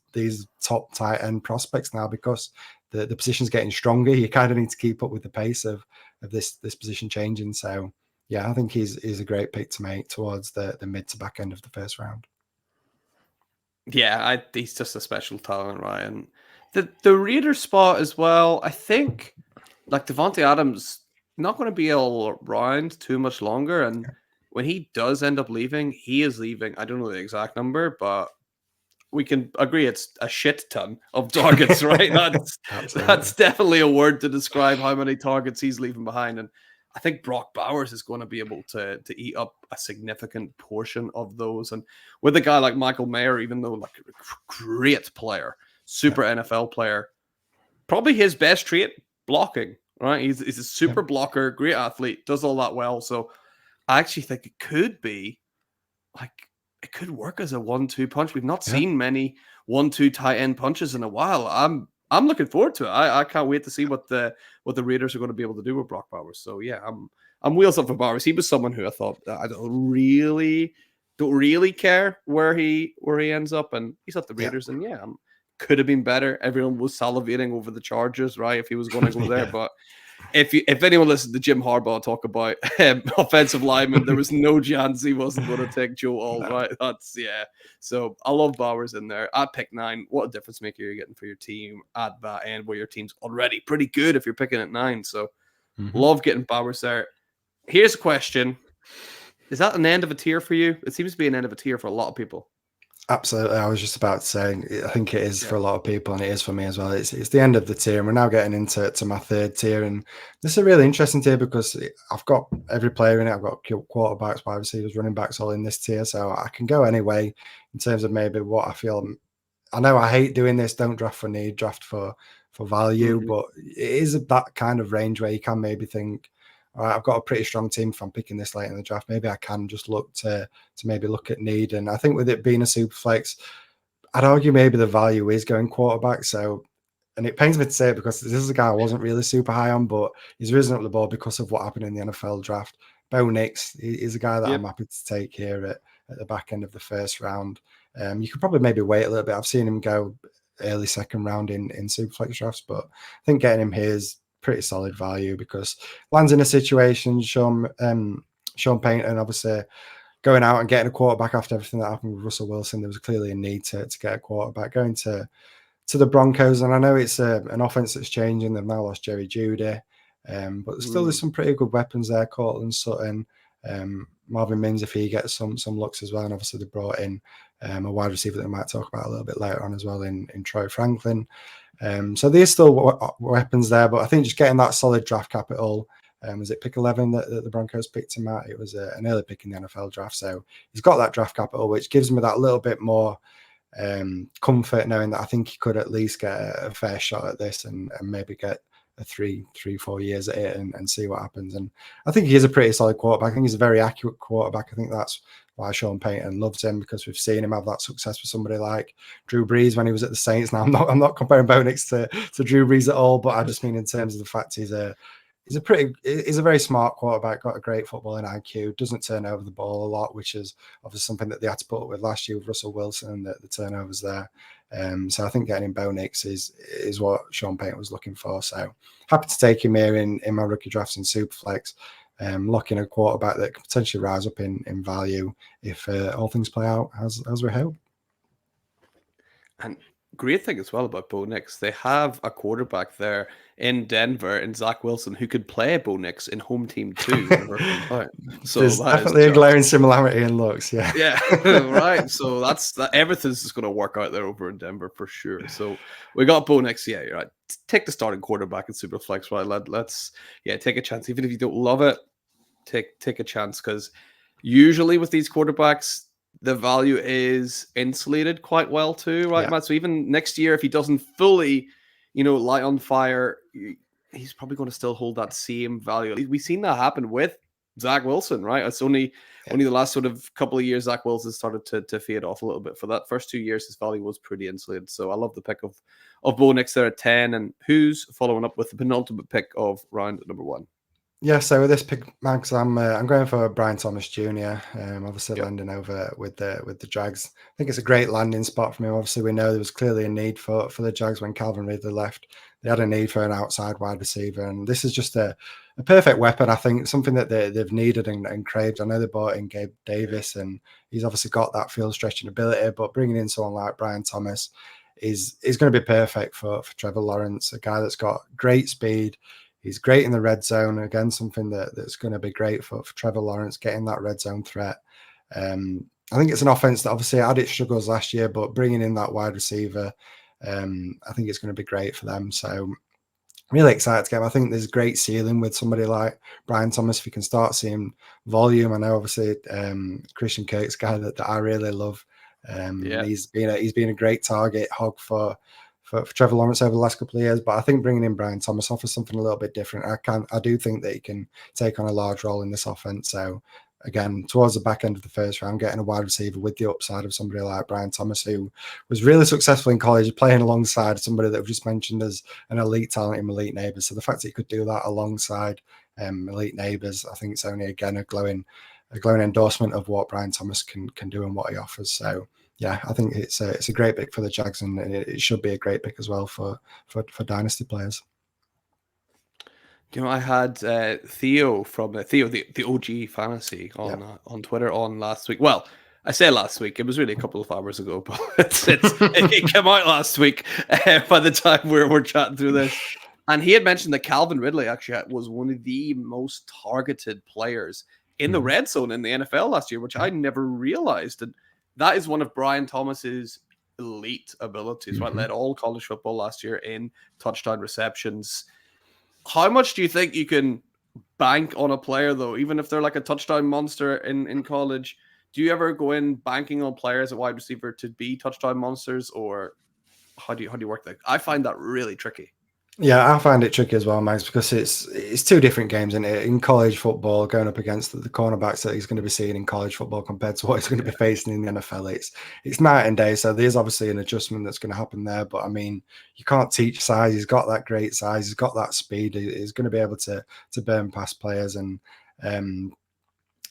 top tight end prospects now because the position's getting stronger. You kind of need to keep up with the pace of this position changing. So, yeah, I think he's a great pick to make towards the mid to back end of the first round. Yeah, he's just a special talent, right? And the Raider spot as well, I think, like Devontae Adams, not going to be all around too much longer. And when he does end up leaving, he is leaving. I don't know the exact number, but we can agree it's a shit ton of targets, right? That's definitely a word to describe how many targets he's leaving behind. And I think Brock Bowers is going to be able to eat up a significant portion of those. And with a guy like Michael Mayer, even though like a great player, super NFL player, probably his best trait, blocking, right? He's a super blocker, great athlete, does all that well. So I actually think it could be like, it could work as a 1-2 punch. We've not seen many 1-2 tight end punches in a while. I'm looking forward to it. I can't wait to see what the Raiders are going to be able to do with Brock Bowers. So yeah, I'm wheels up for Bowers. He was someone who I thought I don't really care where he ends up, and he's at the Raiders, and could have been better. Everyone was salivating over the Chargers, right? If he was going to go there, but if anyone listened to Jim Harbaugh talk about offensive linemen, there was no chance he wasn't going to take Joe Alt, right? So I love Bowers in there at pick 9. What a difference maker you're getting for your team at that end, where your team's already pretty good if you're picking at 9. So love getting Bowers there. Here's a question: is that an end of a tier for you? It seems to be an end of a tier for a lot of people. Absolutely. I was just about to say, I think it is for a lot of people, and it is for me as well. It's the end of the tier, and we're now getting into my third tier. And this is a really interesting tier because I've got every player in it. I've got quarterbacks, wide receivers, running backs all in this tier. So I can go anyway in terms of maybe what I feel. I know I hate doing this. Don't draft for need, draft for value. But it is that kind of range where you can maybe think, all right, I've got a pretty strong team. If I'm picking this late in the draft, maybe I can just look to maybe look at need. And I think with it being a super flex, I'd argue maybe the value is going quarterback. So, and it pains me to say it because this is a guy I wasn't really super high on, but he's risen up the board because of what happened in the NFL draft. Bo Nix is a guy that I'm happy to take here at the back end of the first round. You could probably maybe wait a little bit. I've seen him go early second round in super flex drafts, but I think getting him here is pretty solid value because lands in a situation, Sean Payton obviously going out and getting a quarterback after everything that happened with Russell Wilson. There was clearly a need to get a quarterback. Going to the Broncos, and I know it's an offense that's changing. They've now lost Jerry Jeudy, but still there's some pretty good weapons there. Cortland Sutton, Marvin Mims if he gets some looks as well, and obviously they brought in a wide receiver that we might talk about a little bit later on as well in Troy Franklin. So there's still weapons there, but I think just getting that solid draft capital Was it pick 11 that the Broncos picked him at? It was an early pick in the NFL draft. So he's got that draft capital, which gives me that little bit more comfort knowing that I think he could at least get a fair shot at this and maybe get a 4 years at it and see what happens. And I think he is a pretty solid quarterback. I think he's a very accurate quarterback. I think that's why Sean Payton loves him, because we've seen him have that success with somebody like Drew Brees when he was at the Saints. Now I'm not comparing Bo Nix to Drew Brees at all, but I just mean in terms of the fact he's a very smart quarterback, got a great footballing IQ, doesn't turn over the ball a lot, which is obviously something that they had to put up with last year with Russell Wilson and the turnovers there. So I think getting in Bo Nix is what Sean Payton was looking for. So happy to take him here in my rookie drafts in Superflex, locking a quarterback that could potentially rise up in value if all things play out as we hope. And great thing as well about Bo Nix, they have a quarterback there in Denver and Zach Wilson who could play Bo Nix in home team too. So there's definitely a glaring similarity in looks. Yeah, right. So that everything's just going to work out there over in Denver for sure. So we got Bo Nix. Yeah, you're right. Take the starting quarterback in Superflex. Right, let's take a chance. Even if you don't love it, take a chance, because usually with these quarterbacks, the value is insulated quite well too, right, Matt? So even next year, if he doesn't fully, light on fire, he's probably going to still hold that same value. We've seen that happen with Zach Wilson, right? It's only the last sort of couple of years Zach Wilson started to fade off a little bit. For that first 2 years, his value was pretty insulated. So I love the pick of Bo Nix there at 10. And who's following up with the penultimate pick of round number 1? Yeah, so with this pick, Max, I'm going for Brian Thomas Jr. Obviously landing over with the Jags. I think it's a great landing spot for him. Obviously, we know there was clearly a need for the Jags when Calvin Ridley left. They had a need for an outside wide receiver, and this is just a perfect weapon. I think something that they've needed and craved. I know they bought in Gabe Davis, and he's obviously got that field stretching ability, but bringing in someone like Brian Thomas is going to be perfect for Trevor Lawrence, a guy that's got great speed. He's great in the red zone. Again, something that's going to be great for Trevor Lawrence, getting that red zone threat. I think it's an offense that obviously had its struggles last year, but bringing in that wide receiver, I think it's going to be great for them. So really excited to get him. I think there's great ceiling with somebody like Brian Thomas if you can start seeing volume. I know obviously Christian Kirk's a guy that I really love. He's been a great target hog for Trevor Lawrence over the last couple of years, but I think bringing in Brian Thomas offers something a little bit different. I do think that he can take on a large role in this offense. So again, towards the back end of the first round, getting a wide receiver with the upside of somebody like Brian Thomas, who was really successful in college, playing alongside somebody that we've just mentioned as an elite talent in elite neighbors. So the fact that he could do that alongside elite neighbors, I think it's only again a glowing endorsement of what Brian Thomas can do and what he offers. So yeah, I think it's a great pick for the Jags, and it should be a great pick as well for dynasty players. I had Theo from Theo, the OG Fantasy on Twitter on last week. Well, I say last week. It was really a couple of hours ago, but it came out last week by the time we're chatting through this. And he had mentioned that Calvin Ridley actually was one of the most targeted players in the red zone in the NFL last year, which I never realized. And that is one of Brian Thomas's elite abilities, right? Led all college football last year in touchdown receptions. How much do you think you can bank on a player, though, even if they're like a touchdown monster in college? Do you ever go in banking on players at wide receiver to be touchdown monsters, or how do you work that? I find that really tricky. Yeah, I find it tricky as well, Max, because it's two different games in college football, going up against the cornerbacks that he's going to be seeing in college football compared to what he's going to be facing in the NFL. It's night and day. So there's obviously an adjustment that's going to happen there. But I mean, you can't teach size. He's got that great size. He's got that speed. He's going to be able to burn past players. And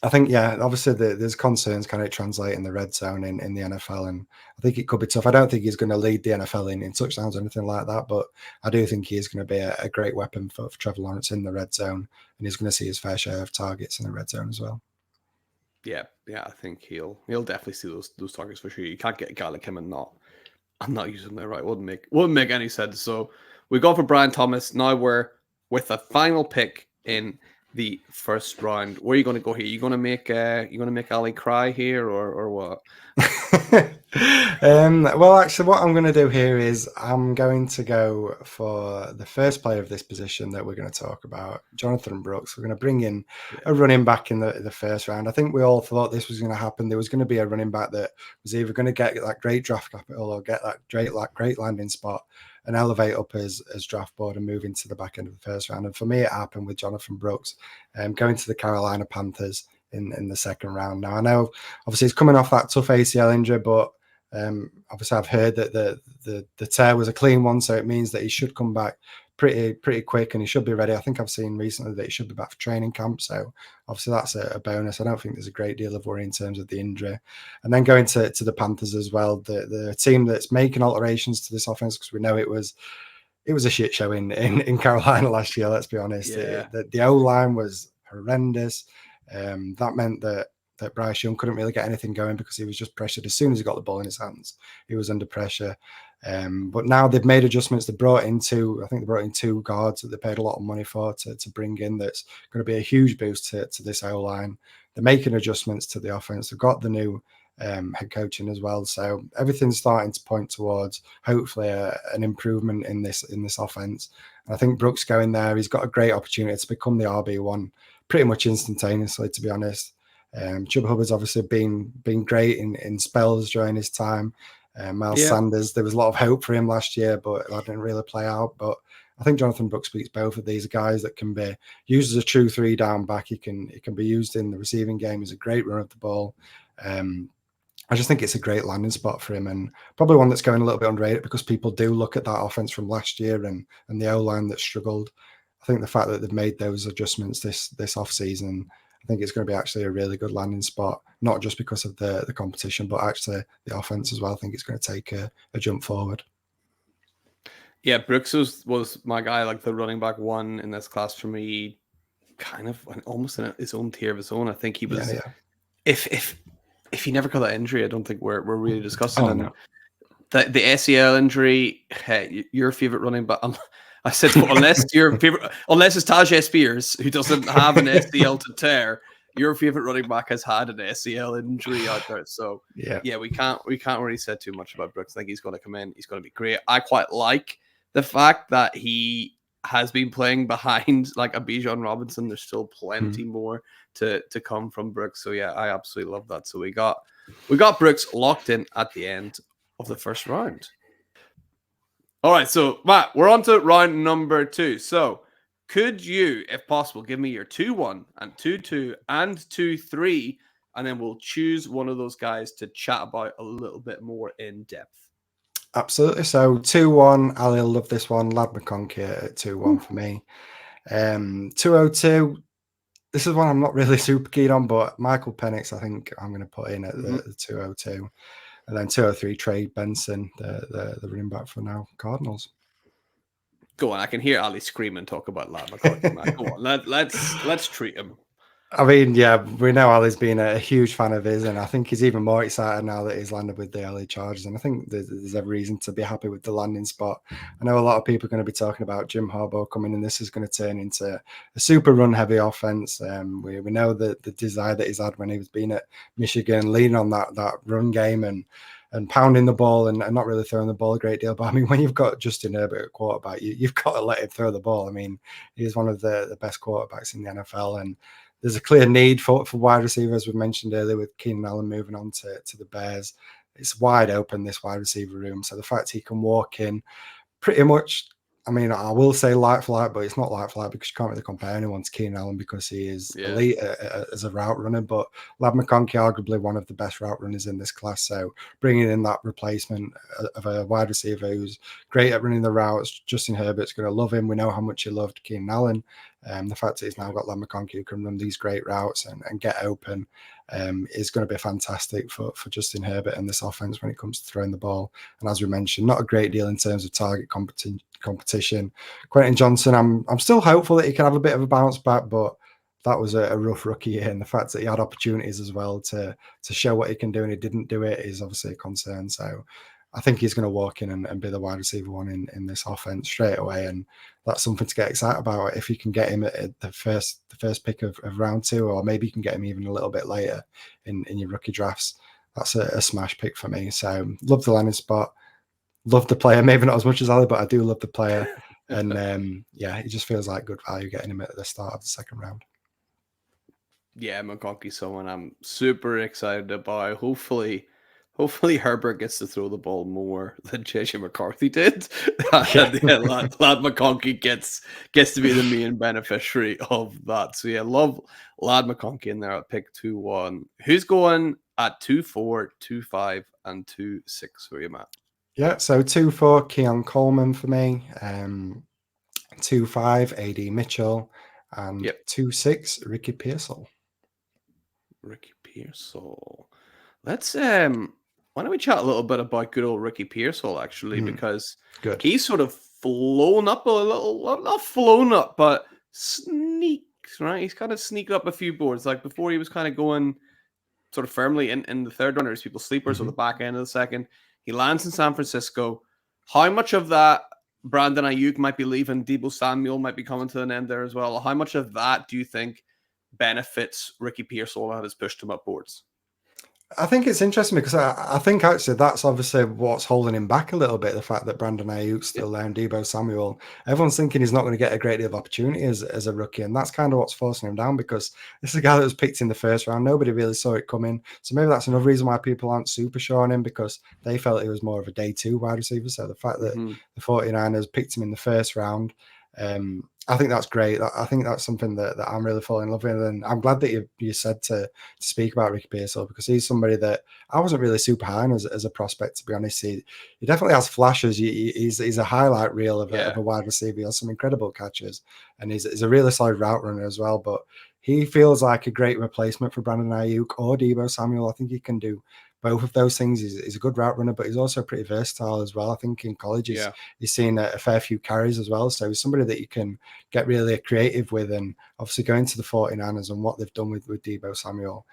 I think, obviously there's concerns, can it translate in the red zone in the NFL? And I think it could be tough. I don't think he's going to lead the NFL in touchdowns or anything like that, but I do think he is going to be a great weapon for Trevor Lawrence in the red zone, and he's going to see his fair share of targets in the red zone as well. Yeah, I think he'll definitely see those targets for sure. You can't get a guy like him and not using them right. Wouldn't make any sense. So we go for Brian Thomas. Now we're with a final pick in the first round. Where are you going to go here? You going to make Ali cry here, or what? Well, actually, what I'm going to do here is I'm going to go for the first player of this position that we're going to talk about, Jonathan Brooks. We're going to bring in a running back in the first round. I think we all thought this was going to happen. There was going to be a running back that was either going to get that great draft capital or get that great landing spot and elevate up as draft board and move into the back end of the first round. And for me, it happened with Jonathan Brooks, going to the Carolina Panthers in the second round. Now, I know obviously he's coming off that tough ACL injury, but obviously I've heard that the tear was a clean one, so it means that he should come back pretty quick and he should be ready. I think I've seen recently that he should be back for training camp, so obviously that's a bonus. I don't think there's a great deal of worry in terms of the injury. And then going to the Panthers as well, the team that's making alterations to this offense, because we know it was a shit show in Carolina last year, let's be honest. Yeah. The O-line was horrendous. That meant that Bryce Young couldn't really get anything going because he was just pressured. As soon as he got the ball in his hands, he was under pressure. But now they've made adjustments. They brought in two guards that they paid a lot of money for to bring in. That's going to be a huge boost to this O-line. They're making adjustments to the offense. They've got the new head coaching as well. So everything's starting to point towards hopefully an improvement in this offense. And I think Brooks going there, he's got a great opportunity to become the RB1 pretty much instantaneously, to be honest. Chuba Hubbard's obviously been great in spells during his time. Miles Sanders, there was a lot of hope for him last year, but that didn't really play out. But I think Jonathan Brooks beats both of these guys that can be used as a true 3-down back. He can be used in the receiving game. He's a great runner of the ball. I just think it's a great landing spot for him, and probably one that's going a little bit underrated because people do look at that offense from last year and the O-line that struggled. I think the fact that they've made those adjustments this off season, I think it's going to be actually a really good landing spot, not just because of the competition, but actually the offense as well. I think it's going to take a jump forward. Yeah, Brooks was my guy, like the running back one in this class for me, kind of almost in his own tier of his own. I think he was. Yeah. If he never got that injury, I don't think we're really discussing it. No. The ACL injury, hey, your favorite running back. I said, unless it's Tajay Spears, who doesn't have an ACL to tear, your favorite running back has had an ACL injury out there. So yeah, we can't really say too much about Brooks. I think he's going to come in. He's going to be great. I quite like the fact that he has been playing behind like a Bijan Robinson. There's still plenty more to come from Brooks. So yeah, I absolutely love that. So we got Brooks locked in at the end of the first round. All right, so Matt, we're on to round number 2. So could you, if possible, give me your 2-1 and 2-2 and 2-3, and then we'll choose one of those guys to chat about a little bit more in depth. Absolutely. So 2-1, Ali will love this one. Lad McConkey at 2-1 for me. 2-0-2. This is one I'm not really super keen on, but Michael Penix, I think I'm going to put in at the 2-0-2. And then 2-3, Trey Benson, the running back for now Cardinals. Go on, I can hear Ali scream and talk about Lad McConkey. Go on, let's treat him. I mean, yeah, we know Ali's been a huge fan of his, and I think he's even more excited now that he's landed with the LA Chargers. And I think there's every reason to be happy with the landing spot. I know a lot of people are going to be talking about Jim Harbaugh coming, and this is going to turn into a super run-heavy offense. We know the desire that he's had when he was being at Michigan, leaning on that run game and pounding the ball and not really throwing the ball a great deal. But I mean, when you've got Justin Herbert at quarterback, you've got to let him throw the ball. I mean, he's one of the best quarterbacks in the NFL, and there's a clear need for wide receivers, as we mentioned earlier, with Keenan Allen moving on to the Bears. It's wide open, this wide receiver room. So the fact he can walk in pretty much, I mean, I will say light for light, but it's not light for light because you can't really compare anyone to Keenan Allen because he is elite as a route runner. But Lad McConkey, arguably one of the best route runners in this class. So bringing in that replacement of a wide receiver who's great at running the routes, Justin Herbert's going to love him. We know how much he loved Keenan Allen. The fact that he's now got Lad McConkey who can run these great routes and get open is going to be fantastic for Justin Herbert and this offense when it comes to throwing the ball. And as we mentioned, not a great deal in terms of target competition. Quentin Johnson, I'm still hopeful that he can have a bit of a bounce back, but that was a rough rookie year, and the fact that he had opportunities as well to show what he can do and he didn't do it is obviously a concern. So I think he's going to walk in and be the wide receiver one in this offense straight away. And that's something to get excited about. If you can get him at the first pick of round 2, or maybe you can get him even a little bit later in your rookie drafts, that's a smash pick for me. So love the landing spot, love the player. Maybe not as much as Ali, but I do love the player. And yeah, it just feels like good value getting him at the start of the second round. Yeah, McConkey's someone I'm super excited about. Hopefully Herbert gets to throw the ball more than JJ McCarthy did. Yeah, Lad McConkey gets to be the main beneficiary of that. So yeah, love Lad McConkey in there at pick 2-1. Who's going at 2-4, 2-5, and 2-6 for you, Matt? Yeah, so 2-4, Keon Coleman for me. 2-5, AD Mitchell, and 2-6, Ricky Pearsall. Ricky Pearsall. Let's why don't we chat a little bit about good old Ricky Pearsall, actually, because he's sort of flown up a little, not flown up, but sneaked, right? He's kind of sneaked up a few boards. Like before, he was kind of going sort of firmly in the third round, or people sleepers, or the back end of the second. He lands in San Francisco. How much of that Brandon Ayuk might be leaving, Deebo Samuel might be coming to an end there as well? How much of that do you think benefits Ricky Pearsall and has pushed him up boards? I think it's interesting because I think actually that's obviously what's holding him back a little bit. The fact that Brandon Ayuk's still there and Deebo Samuel, everyone's thinking he's not going to get a great deal of opportunity as a rookie. And that's kind of what's forcing him down, because this is a guy that was picked in the first round. Nobody really saw it coming. So maybe that's another reason why people aren't super sure on him, because they felt he was more of a day 2 wide receiver. So the fact that the 49ers picked him in the first round, I think that's great. I think that's something that I'm really falling in love with. And I'm glad that you said to speak about Ricky Pearsall, because he's somebody that I wasn't really super high on as a prospect, to be honest. He definitely has flashes. He's a highlight reel of a wide receiver. He has some incredible catches, and he's a really solid route runner as well. But he feels like a great replacement for Brandon Ayuk or Deebo Samuel. I think he can do both of those things. He's a good route runner, but he's also pretty versatile as well. I think in college he's seen a fair few carries as well. So he's somebody that you can get really creative with. And obviously going to the 49ers and what they've done with Deebo Samuel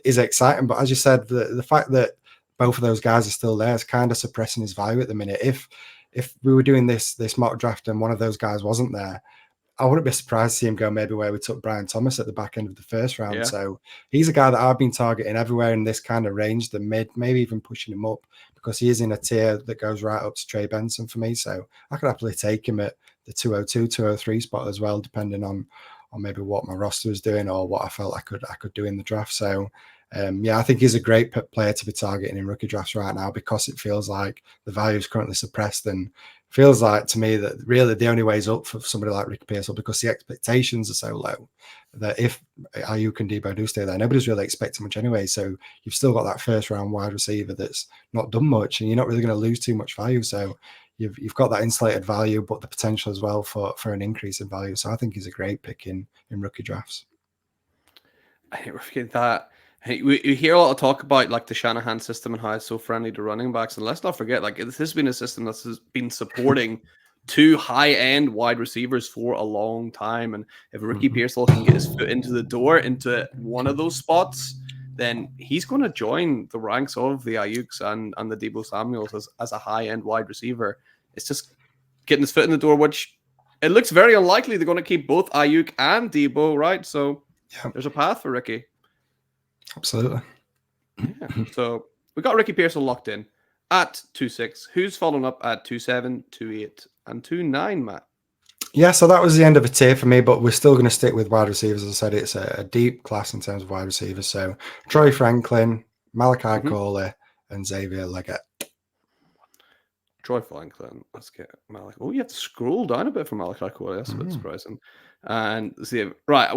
is exciting. But as you said, the fact that both of those guys are still there is kind of suppressing his value at the minute. If we were doing this mock draft and one of those guys wasn't there, I wouldn't be surprised to see him go maybe where we took Brian Thomas at the back end of the first round. Yeah. So he's a guy that I've been targeting everywhere in this kind of range, the mid, maybe even pushing him up, because he is in a tier that goes right up to Trey Benson for me. So I could happily take him at the 202, 203 spot as well, depending on maybe what my roster is doing or what I felt I could do in the draft. So yeah, I think he's a great player to be targeting in rookie drafts right now, because it feels like the value is currently suppressed, and feels like to me that really the only way is up for somebody like Ricky Pearsall, because the expectations are so low that if Ayuk and Deebo do stay there, nobody's really expecting much anyway. So you've still got that first round wide receiver that's not done much, and you're not really going to lose too much value. So you've got that insulated value, but the potential as well for an increase in value. So I think he's a great pick in rookie drafts. I think that. Hey, we hear a lot of talk about like the Shanahan system and how it's so friendly to running backs, and let's not forget, like this has been a system that's been supporting 2 high-end wide receivers for a long time. And if Ricky Pearsall can get his foot into the door into one of those spots, then he's going to join the ranks of the Ayuks and the Deebo Samuels as a high-end wide receiver. It's just getting his foot in the door, which it looks very unlikely they're going to keep both Ayuk and Deebo, right? So there's a path for Ricky. Absolutely. Yeah. So we got Ricky Pearsall locked in at 2-6. Who's following up at 2-7, 2-8, and 2-9, Matt? Yeah, so that was the end of a tier for me, but we're still going to stick with wide receivers. As I said, it's a deep class in terms of wide receivers. So Troy Franklin, Malachi Corley, and Xavier Leggett. Troy Franklin. Let's get Malachi. Oh, you have to scroll down a bit for Malachi Corley. That's a bit surprising. And Xavier. Right.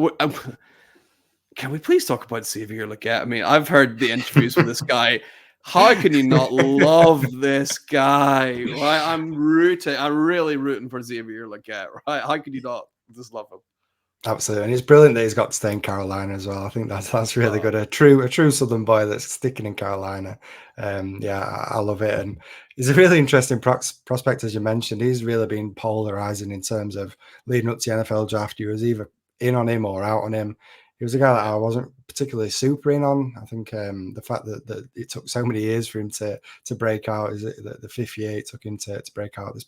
Can we please talk about Xavier Leggett? I mean, I've heard the interviews with this guy. How can you not love this guy? Right? I'm really rooting for Xavier Leggett. Right? How can you not just love him? Absolutely, and it's brilliant that he's got to stay in Carolina as well. I think that's really good. A true Southern boy that's sticking in Carolina. Yeah, I love it, and he's a really interesting prospect, as you mentioned. He's really been polarizing in terms of leading up to the NFL draft. You was either in on him or out on him. He was a guy that I wasn't particularly super in on. I think the fact that it took so many years for him to break out, is it the 5th year it took him to break out this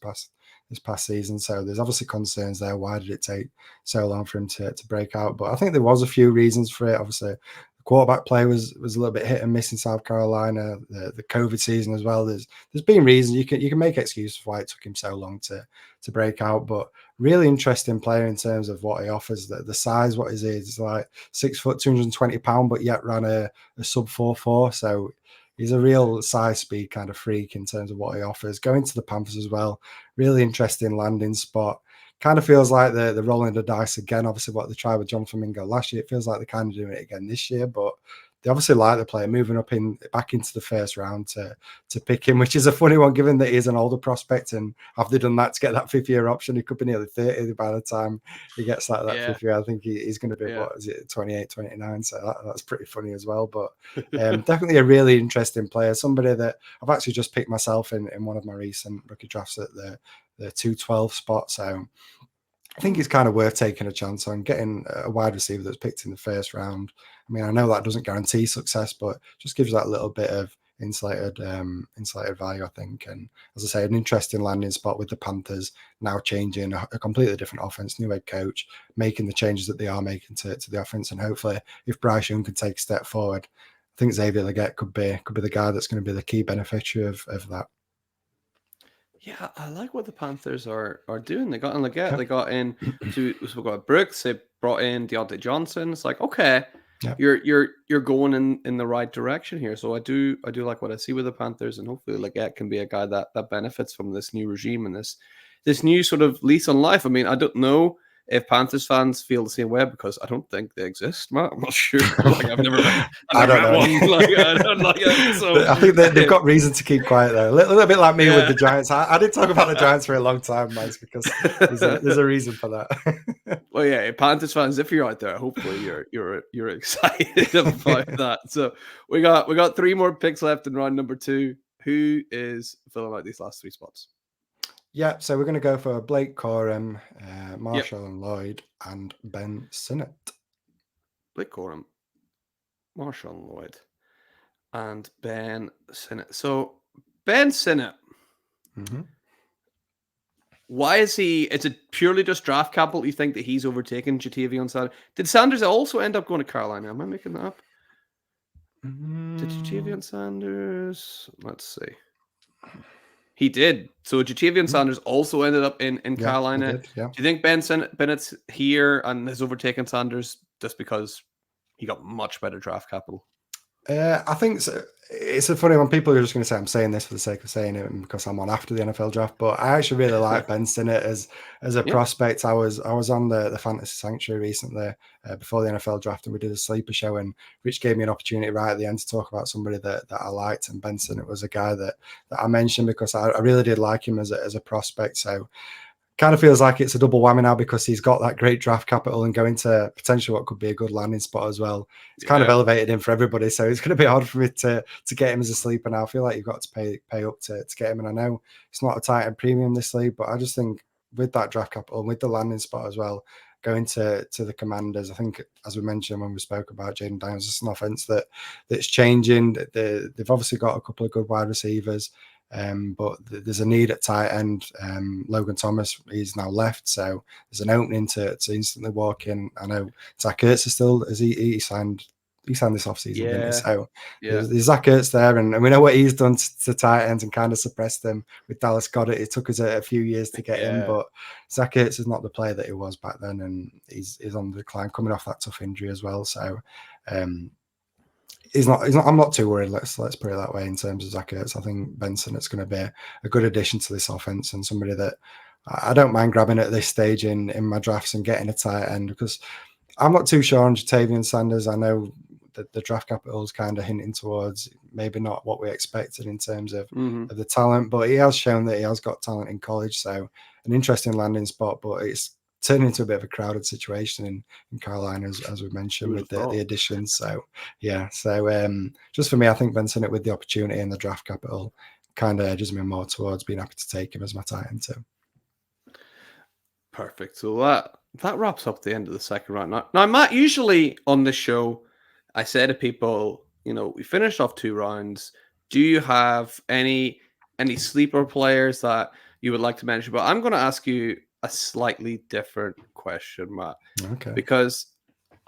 this past season. So there's obviously concerns there. Why did it take so long for him to break out? But I think there was a few reasons for it. Obviously, the quarterback play was a little bit hit and miss in South Carolina. The COVID season as well. There's been reasons you can make excuses for why it took him so long to break out. But really interesting player in terms of what he offers. The size, what is he? He's like 6 foot, 220 pounds, but yet ran a sub 4.4. So he's a real size speed kind of freak in terms of what he offers. Going to the Panthers as well, really interesting landing spot. Kind of feels like they're rolling the dice again. Obviously, what they tried with John Flamingo last year, it feels like they're kind of doing it again this year. But they obviously like the player, moving up back into the first round to pick him, which is a funny one given that he's an older prospect. And have they done that to get that 5th-year option? He could be nearly 30 by the time he gets that 5th year. I think he's going to be, what is it, 28, 29? So that's pretty funny as well. But definitely a really interesting player, somebody that I've actually just picked myself in one of my recent rookie drafts at the 212 spot. So I think it's kind of worth taking a chance on getting a wide receiver that's picked in the first round. I mean, I know that doesn't guarantee success, but just gives that little bit of insulated value, I think. And as I say, an interesting landing spot with the Panthers now changing a completely different offense, new head coach, making the changes that they are making to the offense. And hopefully, if Bryce Young could take a step forward, I think Xavier Legette could be the guy that's going to be the key beneficiary of that. Yeah, I like what the Panthers are doing. They got in Legette, they got in we got Brooks, they brought in Deontay Johnson. It's like, okay, you're going in the right direction here. So I do like what I see with the Panthers, and hopefully Legette can be a guy that benefits from this new regime and this new sort of lease on life. I mean, I don't know if Panthers fans feel the same way because I don't think they exist, Matt. I'm not sure. Like, I've never met one. Like, I don't like it. So I think they've got reason to keep quiet though. A little bit like me with the Giants. I did talk about the Giants for a long time, Mike, because there's a reason for that. Well, yeah, Panthers fans, if you're out there, hopefully you're excited about that. So we got 3 more picks left in round number 2. Who is filling out these last 3 spots? Yeah, so we're going to go for Blake Corum, Marshall and Lloyd, and Ben Sinnott. Blake Corum, Marshall and Lloyd, and Ben Sinnott. So Ben Sinnott, why is he? Is it purely just draft capital? You think that he's overtaken Ja'Tavion Sanders? Did Sanders also end up going to Carolina? Am I making that up? Did Ja'Tavion Sanders? Let's see. He did. So Ja'Tavion Sanders also ended up in Carolina. Did, yeah. Do you think Bennett's here and has overtaken Sanders just because he got much better draft capital? I think so. It's a funny one. People are just going to say I'm saying this for the sake of saying it because I'm on after the NFL draft. But I actually really like Ben Sinnott as a prospect. I was on the Fantasy Sanctuary recently before the NFL draft, and we did a sleeper show. And Rich gave me an opportunity right at the end to talk about somebody that I liked, and Ben Sinnott was a guy that I mentioned because I really did like him as a prospect. So kind of feels like it's a double whammy now because he's got that great draft capital and going to potentially what could be a good landing spot as well. It's kind of elevated him for everybody, so it's going to be hard for me to get him as a sleeper now. I feel like you've got to pay up to get him, and I know it's not a tight end premium this league, but I just think with that draft capital and with the landing spot as well, going to the Commanders, I think as we mentioned when we spoke about Jaden Daniels, it's an offense that's changing. They've obviously got a couple of good wide receivers. But there's a need at tight end. Logan Thomas, he's now left, so there's an opening to instantly walk in. I know Zach Ertz is still, as he signed this offseason, didn't he? So there's Zach Ertz there, and we know what he's done to tight ends and kind of suppressed them with Dallas Goedert. It took us a few years to get in, but Zach Ertz is not the player that he was back then, and he's on the decline, coming off that tough injury as well. So he's not. I'm not too worried. Let's put it that way in terms of Zach Ertz. I think Benson is going to be a good addition to this offense and somebody that I don't mind grabbing at this stage in my drafts and getting a tight end because I'm not too sure on Ja'Tavion Sanders. I know that the draft capital is kind of hinting towards maybe not what we expected in terms of the talent, but he has shown that he has got talent in college. So an interesting landing spot, but it's turning into a bit of a crowded situation in Carolina, as we mentioned, with the additions. So, just for me, I think Benson with the opportunity and the draft capital kind of edges me more towards being happy to take him as my tight end too. Perfect. So that wraps up the end of the second round. Now, Matt, usually on this show, I say to people, we finished off 2 rounds. Do you have any sleeper players that you would like to mention. But I'm going to ask you a slightly different question, Matt. Okay. Because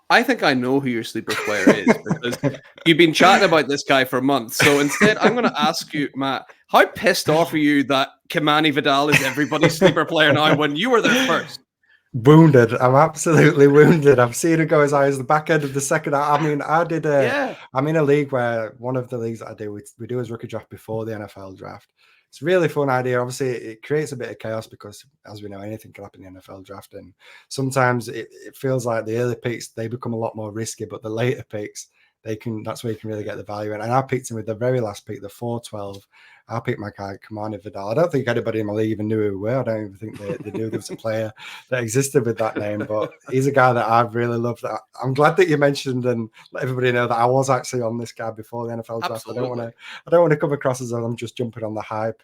I think I know who your sleeper player is because you've been chatting about this guy for months. So instead, I'm going to ask you, Matt, how pissed off are you that Kimani Vidal is everybody's sleeper player now when you were there first? Wounded. I'm absolutely wounded. I've seen it go as high as the back end of the second. I mean, I'm in a league where one of the leagues that I do, we do his rookie draft before the NFL draft. It's a really fun idea. Obviously, it creates a bit of chaos because, as we know, anything can happen in the NFL draft. And sometimes it feels like the early picks, they become a lot more risky, but the later picks, that's where you can really get the value in. And I picked him with the very last pick, the 4-12. I picked my guy, Kimani Vidal. I don't think anybody in my league even knew who we were. I don't even think they knew there was a player that existed with that name, but he's a guy that I've really loved. I'm glad that you mentioned and let everybody know that I was actually on this guy before the NFL draft. Absolutely. I don't want to come across as I'm just jumping on the hype.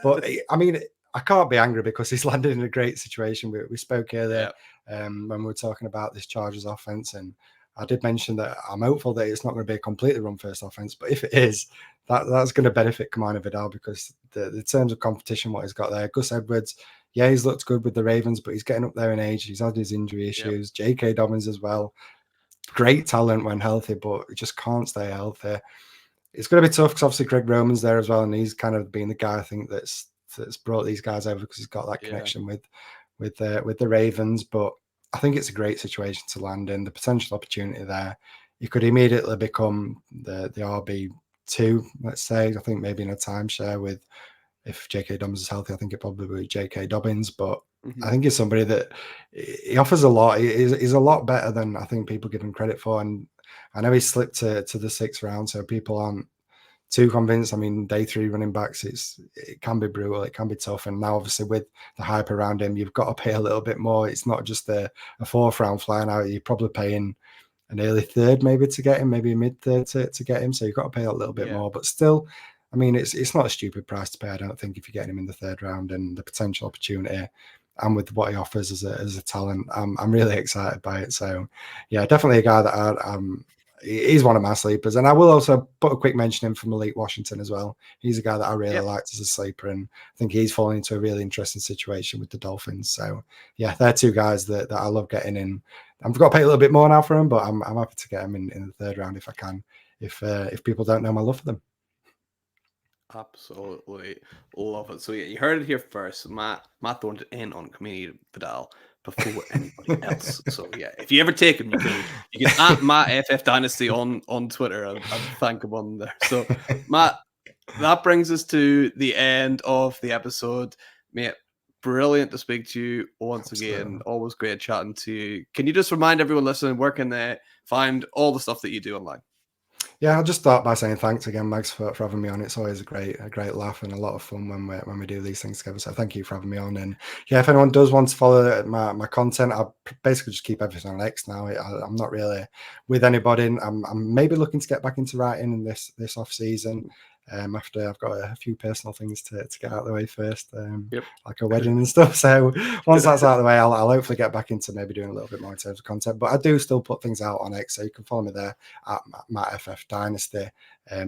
But I mean, I can't be angry because he's landed in a great situation. We spoke earlier when we were talking about this Chargers offense, and I did mention that I'm hopeful that it's not going to be a completely run-first offense, but if it is, that's going to benefit Kimani Vidal because the terms of competition, what he's got there. Gus Edwards, yeah, he's looked good with the Ravens, but he's getting up there in age. He's had his injury issues. J.K. Dobbins as well. Great talent when healthy, but he just can't stay healthy. It's going to be tough because obviously Greg Roman's there as well, and he's kind of been the guy I think that's brought these guys over because he's got that connection with the Ravens, but I think it's a great situation to land in. The potential opportunity there. You could immediately become the RB2, let's say. I think maybe in a timeshare with, if J.K. Dobbins is healthy, I think it probably would be J.K. Dobbins. But I think he's somebody that he offers a lot. He's a lot better than I think people give him credit for. And I know he slipped to the 6th round, so people aren't too convinced. I mean, day 3 running backs, it can be brutal, it can be tough, and now obviously with the hype around him, you've got to pay a little bit more. It's not just a 4th round flying out. You're probably paying an early 3rd maybe to get him, maybe a mid 3rd to get him. So you've got to pay a little bit more, but still, I mean, it's not a stupid price to pay. I don't think if you're getting him in the 3rd round and the potential opportunity, and with what he offers as a talent, I'm really excited by it. So yeah, definitely a guy that he's one of my sleepers. And I will also put a quick mention in for Malik Washington as well. He's a guy that I really liked as a sleeper, and I think he's fallen into a really interesting situation with the Dolphins. So yeah, they're 2 guys that I love getting in. I've got to pay a little bit more now for him, but I'm happy to get him in the 3rd round if I can, if people don't know my love for them. Absolutely love it. So yeah, you heard it here first. Matt throwing it in on Kimani Vidal before anybody else. So yeah, if you ever take him, you can at Matt FF Dynasty on Twitter and thank him on there. So Matt, that brings us to the end of the episode. Mate, brilliant to speak to you once again. Always great chatting to you. Can you just remind everyone listening where can they find all the stuff that you do online? Yeah, I'll just start by saying thanks again, Mags, for having me on. It's always a great laugh and a lot of fun when we do these things together. So thank you for having me on. And yeah, if anyone does want to follow my content, I basically just keep everything on X now. I'm not really with anybody. I'm maybe looking to get back into writing in this off season. After I've got a few personal things to get out of the way first, like a wedding and stuff. So once that's out of the way, I'll hopefully get back into maybe doing a little bit more in terms of content. But I do still put things out on X, so you can follow me there at Matt FF Dynasty.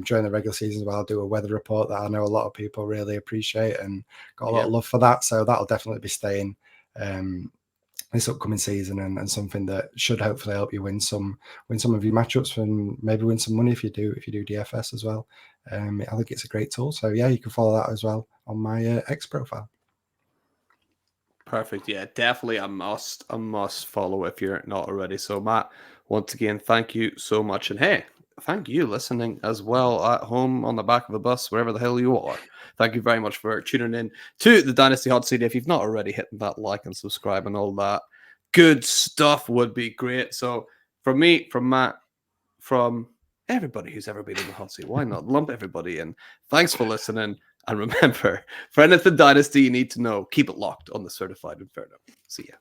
During the regular season as well, I'll do a weather report that I know a lot of people really appreciate and got a lot of love for that. So that'll definitely be staying this upcoming season and something that should hopefully help you win some of your matchups and maybe win some money if you do DFS as well. I think it's a great tool. So yeah, you can follow that as well on my X profile. Perfect. Yeah, definitely a must follow if you're not already. So Matt, once again, thank you so much. And hey, thank you listening as well at home, on the back of a bus, wherever the hell you are. Thank you very much for tuning in to the Dynasty Hotseat. If you've not already, hitting that like and subscribe and all that good stuff would be great. So from me, from Matt, from everybody who's ever been in the hot seat, why not lump everybody in? Thanks for listening. And remember, for anything Dynasty you need to know, keep it locked on the Certified Inferno. See ya.